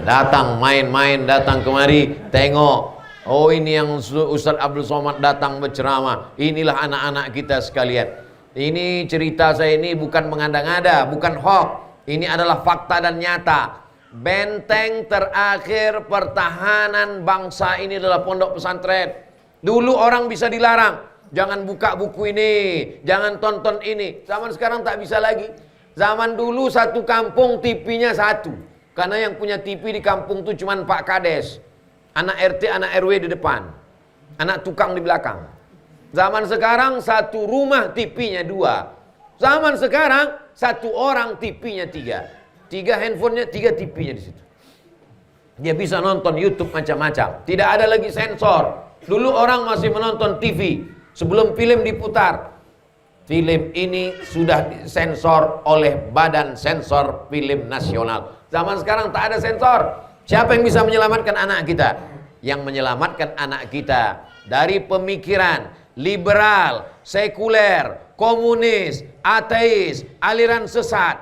Datang main-main, datang kemari, tengok. Oh, ini yang Ustaz Abdul Somad datang berceramah. Inilah anak-anak kita sekalian. Ini cerita saya ini bukan mengada-ngada, bukan hoax. Ini adalah fakta dan nyata. Benteng terakhir pertahanan bangsa ini adalah pondok pesantren. Dulu orang bisa dilarang. Jangan buka buku ini, jangan tonton ini. Zaman sekarang tak bisa lagi. Zaman dulu satu kampung TV-nya satu. Karena yang punya TV di kampung itu cuma Pak Kades. Anak RT, anak RW di depan. Anak tukang di belakang. Zaman sekarang satu rumah TV-nya 2. Zaman sekarang satu orang TV-nya 3. 3 handphonenya, 3 TV-nya di situ. Dia bisa nonton YouTube macam-macam. Tidak ada lagi sensor. Dulu orang masih menonton TV. Sebelum film diputar, film ini sudah disensor oleh Badan Sensor Film Nasional. Zaman sekarang tak ada sensor. Siapa yang bisa menyelamatkan anak kita? Yang menyelamatkan anak kita dari pemikiran liberal, sekuler, komunis, ateis, aliran sesat.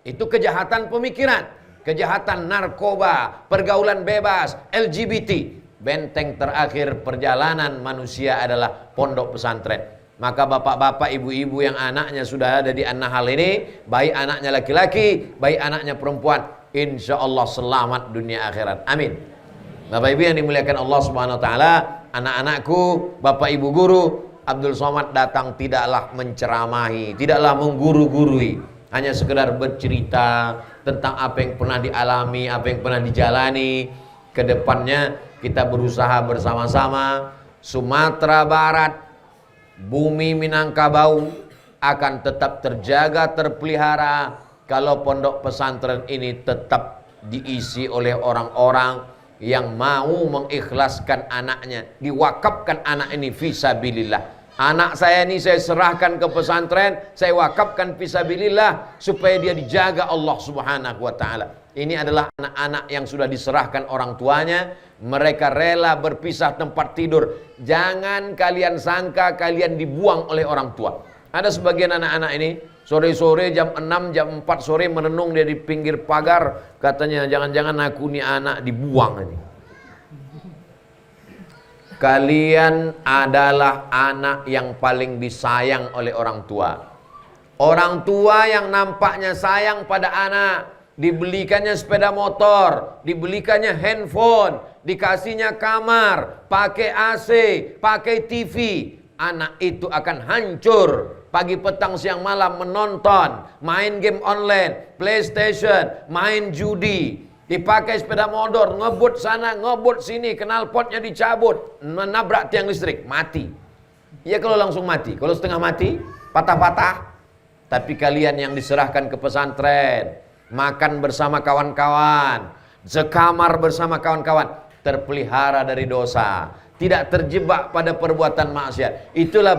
Itu kejahatan pemikiran, kejahatan narkoba, pergaulan bebas, LGBT. Benteng terakhir perjalanan manusia adalah pondok pesantren. Maka bapak-bapak, ibu-ibu yang anaknya sudah ada di An-Nahl ini, baik anaknya laki-laki, baik anaknya perempuan, insya Allah selamat dunia akhirat. Amin. Bapak ibu yang dimuliakan Allah Subhanahu Wa Taala, anak-anakku, bapak ibu guru, Abdul Somad datang tidaklah menceramahi, tidaklah mengguru-gurui, hanya sekedar bercerita tentang apa yang pernah dialami, apa yang pernah dijalani. Kedepannya kita berusaha bersama-sama. Sumatera Barat, bumi Minangkabau akan tetap terjaga, terpelihara kalau pondok pesantren ini tetap diisi oleh orang-orang yang mau mengikhlaskan anaknya, diwakafkan anak ini fisabilillah. Anak saya ini saya serahkan ke pesantren, saya wakafkan fisabilillah supaya dia dijaga Allah Subhanahu Wa Taala. Ini adalah anak-anak yang sudah diserahkan orang tuanya. Mereka rela berpisah tempat tidur. Jangan kalian sangka kalian dibuang oleh orang tua. Ada sebagian anak-anak ini sore-sore jam 6, jam 4 sore merenung dia di pinggir pagar. Katanya jangan-jangan aku ini anak dibuang ini. Kalian adalah anak yang paling disayang oleh orang tua. Orang tua yang nampaknya sayang pada anak. Dibelikannya sepeda motor, dibelikannya handphone, dikasihnya kamar, pakai AC, pakai TV. Anak itu akan hancur. Pagi, petang, siang, malam menonton, main game online, PlayStation, main judi. Dipakai sepeda motor, ngebut sana, ngebut sini, knalpotnya dicabut, menabrak tiang listrik, mati. Ya kalau langsung mati, kalau setengah mati, patah-patah. Tapi kalian yang diserahkan ke pesantren, makan bersama kawan-kawan, sekamar bersama kawan-kawan, terpelihara dari dosa, tidak terjebak pada perbuatan maksiat. Itulah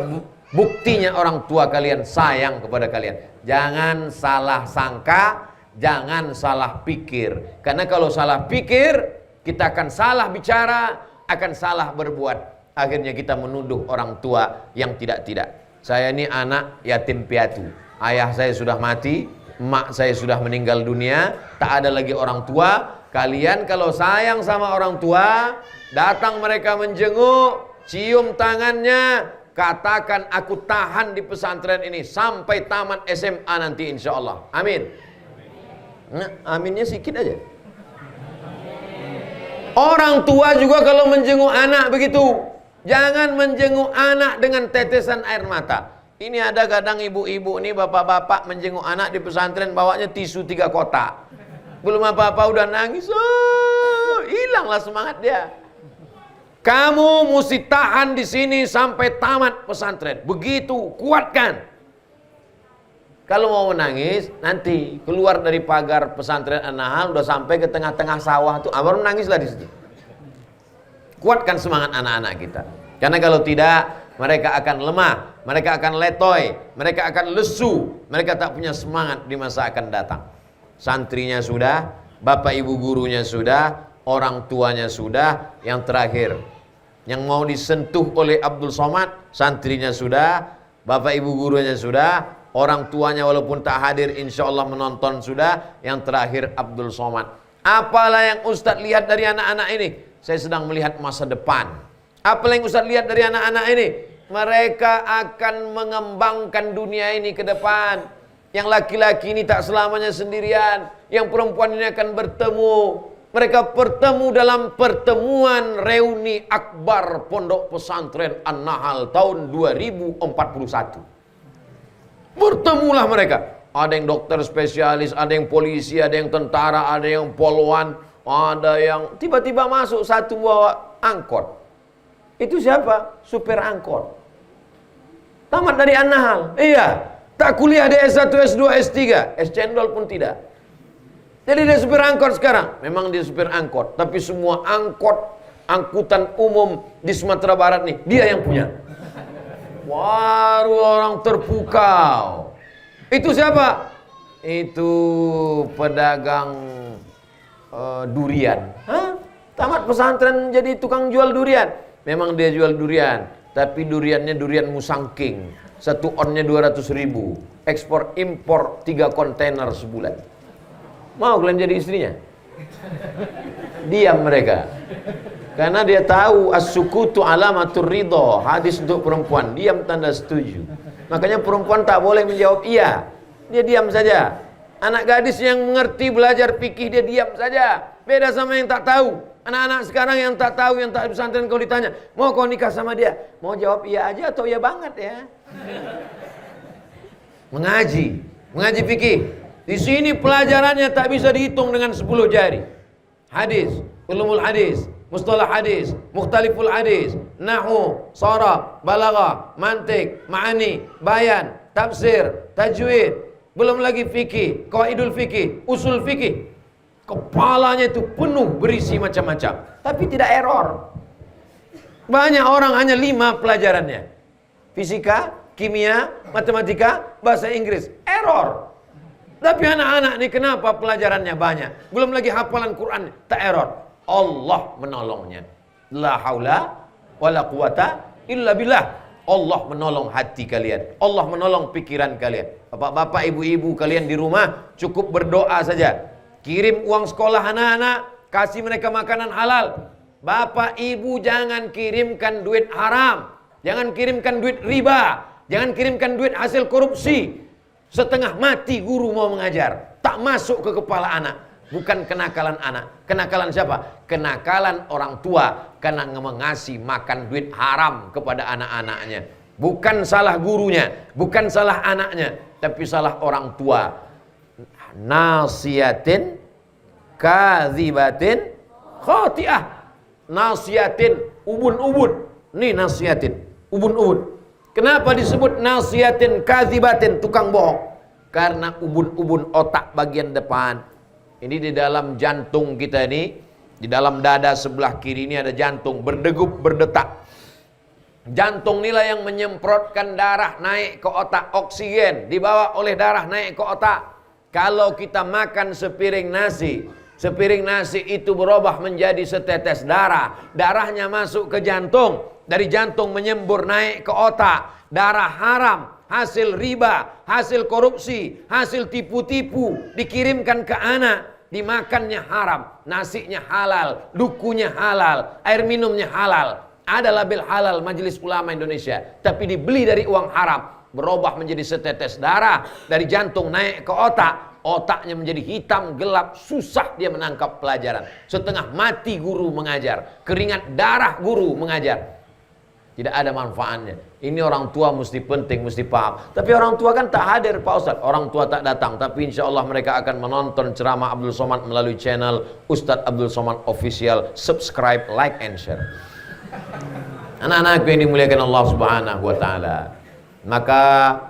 buktinya orang tua kalian sayang kepada kalian. Jangan salah sangka, jangan salah pikir. Karena kalau salah pikir, kita akan salah bicara, akan salah berbuat. Akhirnya kita menuduh orang tua yang tidak-tidak. Saya ini anak yatim piatu. Ayah saya sudah mati, emak saya sudah meninggal dunia, tak ada lagi orang tua. Kalian kalau sayang sama orang tua, datang mereka menjenguk, cium tangannya, katakan aku tahan di pesantren ini sampai tamat SMA nanti insya Allah. Amin. Nah, aminnya sedikit aja. Orang tua juga kalau menjenguk anak begitu. Jangan menjenguk anak dengan tetesan air mata. Ini ada kadang ibu-ibu nih, bapak-bapak menjenguk anak di pesantren, bawanya tisu 3 kotak. Belum apa-apa udah nangis, hilanglah semangat dia. Kamu mesti tahan di sini sampai tamat pesantren. Begitu, kuatkan. Kalau mau menangis, nanti keluar dari pagar pesantren An-Nahl, udah sampai ke tengah-tengah sawah tuh, baru menangislah di situ. Kuatkan semangat anak-anak kita. Karena kalau tidak, mereka akan lemah, mereka akan letoy, mereka akan lesu, mereka tak punya semangat di masa akan datang. Santrinya sudah, bapak ibu gurunya sudah, orang tuanya sudah, yang terakhir yang mau disentuh oleh Abdul Somad, santrinya sudah, Bapak ibu gurunya sudah, orang tuanya walaupun tak hadir insya Allah menonton sudah. Yang terakhir Abdul Somad. Apalah yang Ustadz lihat dari anak-anak ini? Saya sedang melihat masa depan. Apalah yang Ustadz lihat dari anak-anak ini? Mereka akan mengembangkan dunia ini ke depan. Yang laki-laki ini tak selamanya sendirian. Yang perempuan ini akan bertemu. Mereka bertemu dalam pertemuan reuni akbar Pondok Pesantren An-Nahl tahun 2041. Bertemulah mereka. Ada yang dokter spesialis, ada yang polisi, ada yang tentara, ada yang polwan, ada yang tiba-tiba masuk satu bawa angkot. Itu siapa? Supir angkot. Tamat dari An-Nahl. Iya. Tak kuliah di S1, S2, S3. S cendol pun tidak. Jadi dia supir angkot sekarang. Memang dia supir angkot. Tapi semua angkutan umum di Sumatera Barat nih, dia yang punya. Waduh, orang terpukau. Itu siapa? Itu pedagang durian. Hah? Tamat pesantren jadi tukang jual durian. Memang dia jual durian. Tapi duriannya durian Musangking. Satu onnya 200.000. Ekspor impor 3 kontainer sebulan. Mau kalian jadi istrinya? Diam mereka. Karena dia tahu as-sukutu alamatur ridho. Hadis untuk perempuan, diam tanda setuju. Makanya perempuan tak boleh menjawab iya. Dia diam saja. Anak gadis yang mengerti belajar fikih dia diam saja. Beda sama yang tak tahu. Anak-anak sekarang yang tak tahu, yang tak pesantren, kalau ditanya, mau kau nikah sama dia? Mau jawab iya aja atau iya banget ya? Mengaji fikih. Di sini pelajarannya tak bisa dihitung dengan 10 jari. Hadis, ulumul hadis, mustalah hadis, mukhtaliful hadis, nahwu, sharaf, balaghah, mantik, ma'ani, bayan, tafsir, tajwid, belum lagi fikih, qawaidul fikih, usul fikih. Kepalanya itu penuh berisi macam-macam, tapi tidak error. Banyak orang hanya 5 pelajarannya. Fisika, kimia, matematika, bahasa Inggris. Error. Tapi anak-anak ini kenapa pelajarannya banyak? Belum lagi hafalan Quran, tak error. Allah menolongnya. La haula wala quwata illa billah. Allah menolong hati kalian. Allah menolong pikiran kalian. Bapak-bapak, ibu-ibu kalian di rumah cukup berdoa saja. Kirim uang sekolah anak-anak, kasih mereka makanan halal. Bapak ibu jangan kirimkan duit haram. Jangan kirimkan duit riba. Jangan kirimkan duit hasil korupsi. Setengah mati guru mau mengajar, tak masuk ke kepala anak. Bukan kenakalan anak. Kenakalan siapa? Kenakalan orang tua karena mengasih makan duit haram kepada anak-anaknya. Bukan salah gurunya, bukan salah anaknya, tapi salah orang tua. Nasiyatin kadzibatin khati'ah. Nasiyatin ubun-ubun. Nih nasiyatin ubun-ubun. Kenapa disebut nasiyatin kadzibatin, tukang bohong? Karena ubun-ubun otak bagian depan. Ini di dalam jantung kita ini, di dalam dada sebelah kiri ini ada jantung berdegup, berdetak. Jantung inilah yang menyemprotkan darah naik ke otak, oksigen dibawa oleh darah naik ke otak. Kalau kita makan sepiring nasi itu berubah menjadi setetes darah. Darahnya masuk ke jantung. Dari jantung menyembur naik ke otak. Darah haram, hasil riba, hasil korupsi, hasil tipu-tipu dikirimkan ke anak. Dimakannya haram, nasinya halal, dukunya halal, air minumnya halal. Ada label halal Majelis Ulama Indonesia, tapi dibeli dari uang haram. Berubah menjadi setetes darah. Dari jantung naik ke otak. Otaknya menjadi hitam, gelap, susah dia menangkap pelajaran. Setengah mati guru mengajar. Keringat darah guru mengajar. Tidak ada manfaatnya. Ini orang tua mesti penting, mesti paham. Tapi orang tua kan tak hadir Pak Ustadz. Orang tua tak datang. Tapi insya Allah mereka akan menonton ceramah Abdul Somad melalui channel Ustadz Abdul Somad Official. Subscribe, like, and share. Anak-anakku yang dimuliakan Allah Subhanahu wa Ta'ala. Maka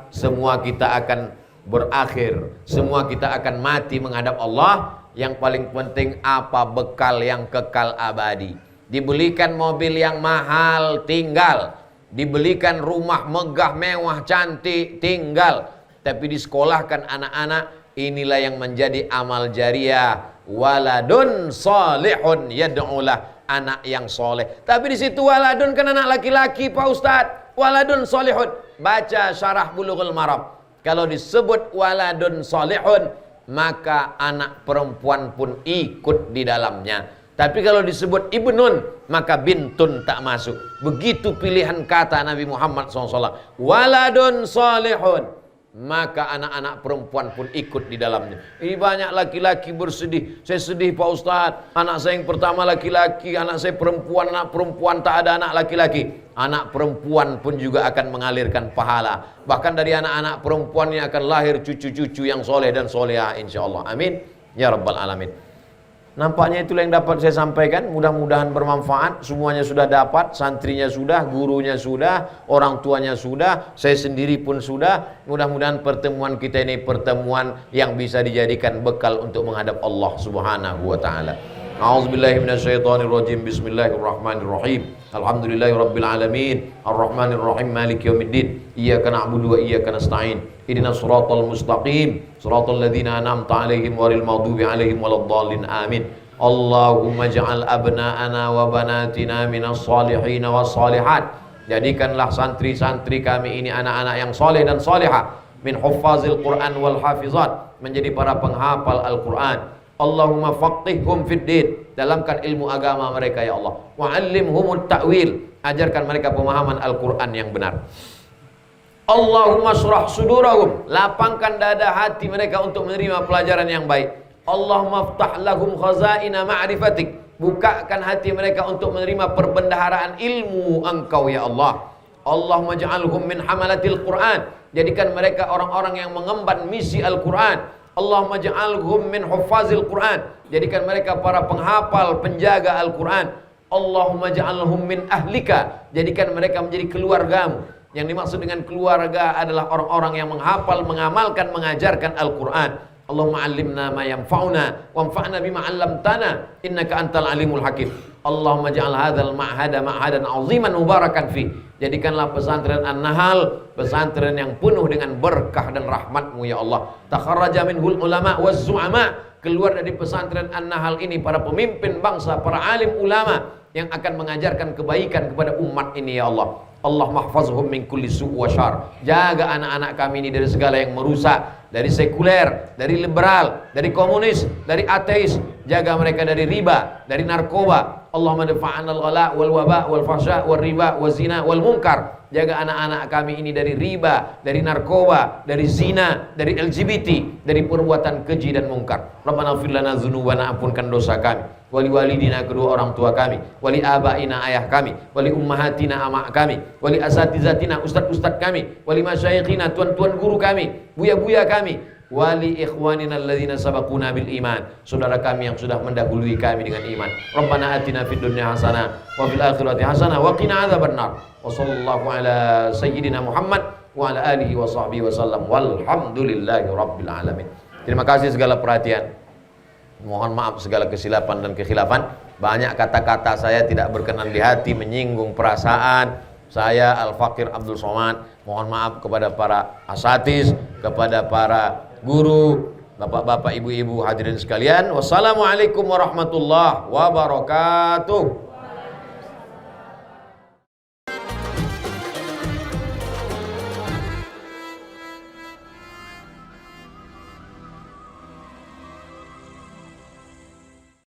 semua kita akan berakhir. Semua kita akan mati menghadap Allah. Yang paling penting apa? Bekal yang kekal abadi. Dibelikan mobil yang mahal, tinggal. Dibelikan rumah megah, mewah, cantik, tinggal. Tapi disekolahkan anak-anak. Inilah yang menjadi amal jariah. Waladun salihun yad'ulah. Anak yang soleh. Tapi di situ waladun kan anak laki-laki Pak Ustadz. Waladun salihun. baca syarah Bulughul Maram. Kalau disebut waladun solihun, maka anak perempuan pun ikut di dalamnya. Tapi kalau disebut ibnun, maka bintun tak masuk. Begitu pilihan kata Nabi Muhammad SAW. Waladun solihun, maka anak-anak perempuan pun ikut di dalamnya. Ini banyak laki-laki bersedih. Saya sedih Pak Ustadz, anak saya yang pertama laki-laki, anak saya perempuan, anak perempuan tak ada anak laki-laki. Anak perempuan pun juga akan mengalirkan pahala. Bahkan dari anak-anak perempuannya akan lahir cucu-cucu yang soleh dan soleha, insyaAllah. Amin ya rabbal alamin. Nampaknya itulah yang dapat saya sampaikan. Mudah-mudahan bermanfaat. Semuanya sudah dapat, santrinya sudah, gurunya sudah, orang tuanya sudah, saya sendiri pun sudah. Mudah-mudahan pertemuan kita ini pertemuan yang bisa dijadikan bekal untuk menghadap Allah Subhanahu wa taala. A'udzubillahi minasyaitonirrajim. Bismillahirrahmanirrahim. Alhamdulillahirabbil alamin. Arrahmanirrahim. Maliki yaumiddin. Iyyaka na'budu wa iyyaka nasta'in. Ihdinas siratal mustaqim. Siratal ladzina an'amta 'alaihim ghairil maghdubi 'alaihim waladdallin. Amin. Allahumma ja'al abna'ana wa banatina minas salihin was salihat. Jadikanlah santri-santri kami ini anak-anak yang soleh dan solehah, min huffazil Quran wal hafizat, menjadi para penghafal Al-Quran. Allahumma faqihhum fid din, dalamkan ilmu agama mereka ya Allah. Wa 'allimhumut ta'wil, ajarkan mereka pemahaman Al-Quran yang benar. Allahumma surah sudurahum, lapangkan dada hati mereka untuk menerima pelajaran yang baik. Allahumma ftah lahum khazaina ma'rifatik, bukakan hati mereka untuk menerima perbendaharaan ilmu Engkau ya Allah. Allahumma ja'alhum min hamalatil Quran, jadikan mereka orang-orang yang mengemban misi Al-Quran. Allahumma ja'alhum min huffazil Quran, jadikan mereka para penghafal, penjaga Al-Quran. Allahumma ja'alhum min ahlika, jadikan mereka menjadi keluargamu. Yang dimaksud dengan keluarga adalah orang-orang yang menghafal, mengamalkan, mengajarkan Al-Quran. Allahumma 'allimna ma yanfa'una wanfa'na bima 'allamtana innaka antal alimul hakim. Allahumma ja'al hadzal ma'hada ma'hadan 'aziman mubarakan fi. Jadikanlah pesantren An-Nahl pesantren yang penuh dengan berkah dan rahmat-Mu ya Allah. Takharraja minhul ulama waz zu'ama, keluar dari pesantren An-Nahl ini para pemimpin bangsa, para alim ulama yang akan mengajarkan kebaikan kepada umat ini ya Allah. Allah mahfazhum min kulli su' wa syar. Jaga anak-anak kami ini dari segala yang merusak, dari sekuler, dari liberal, dari komunis, dari ateis. Jaga mereka dari riba, dari narkoba. Allahumma dafa'an al-ghala wal waba wal fahsya wal riba wal zina wal munkar. Jaga anak-anak kami ini dari riba, dari narkoba, dari zina, dari LGBT, dari perbuatan keji dan mungkar. Rabbana ighfir lana dzunubana, ampunkan dosa kami, wali walidina, kedua orang tua kami, wali abaina, ayah kami, wali ummahatina, amak kami, wali asatizatina, ustad-ustad kami, wali masyayikhina, tuan-tuan guru kami, buya-buya kami, wali ikhwanina alladzina sabaquna bil iman, saudara kami yang sudah mendahului kami dengan iman. Rabbana atina fid dunya hasanah wa fil akhirati hasanah wa qina adzabannar. Wa sallallahu ala sayyidina Muhammad wa ala alihi wa sahbihi wa sallam. Walhamdulillahi rabbil alamin. Terima kasih segala perhatian. Mohon maaf segala kesilapan dan kekhilafan. Banyak kata-kata saya tidak berkenan di hati, menyinggung perasaan. Saya Al-Fakir Abdul Somad mohon maaf kepada para asatiz, kepada para guru, bapak-bapak, ibu-ibu, hadirin sekalian. Wassalamualaikum warahmatullahi wabarakatuh.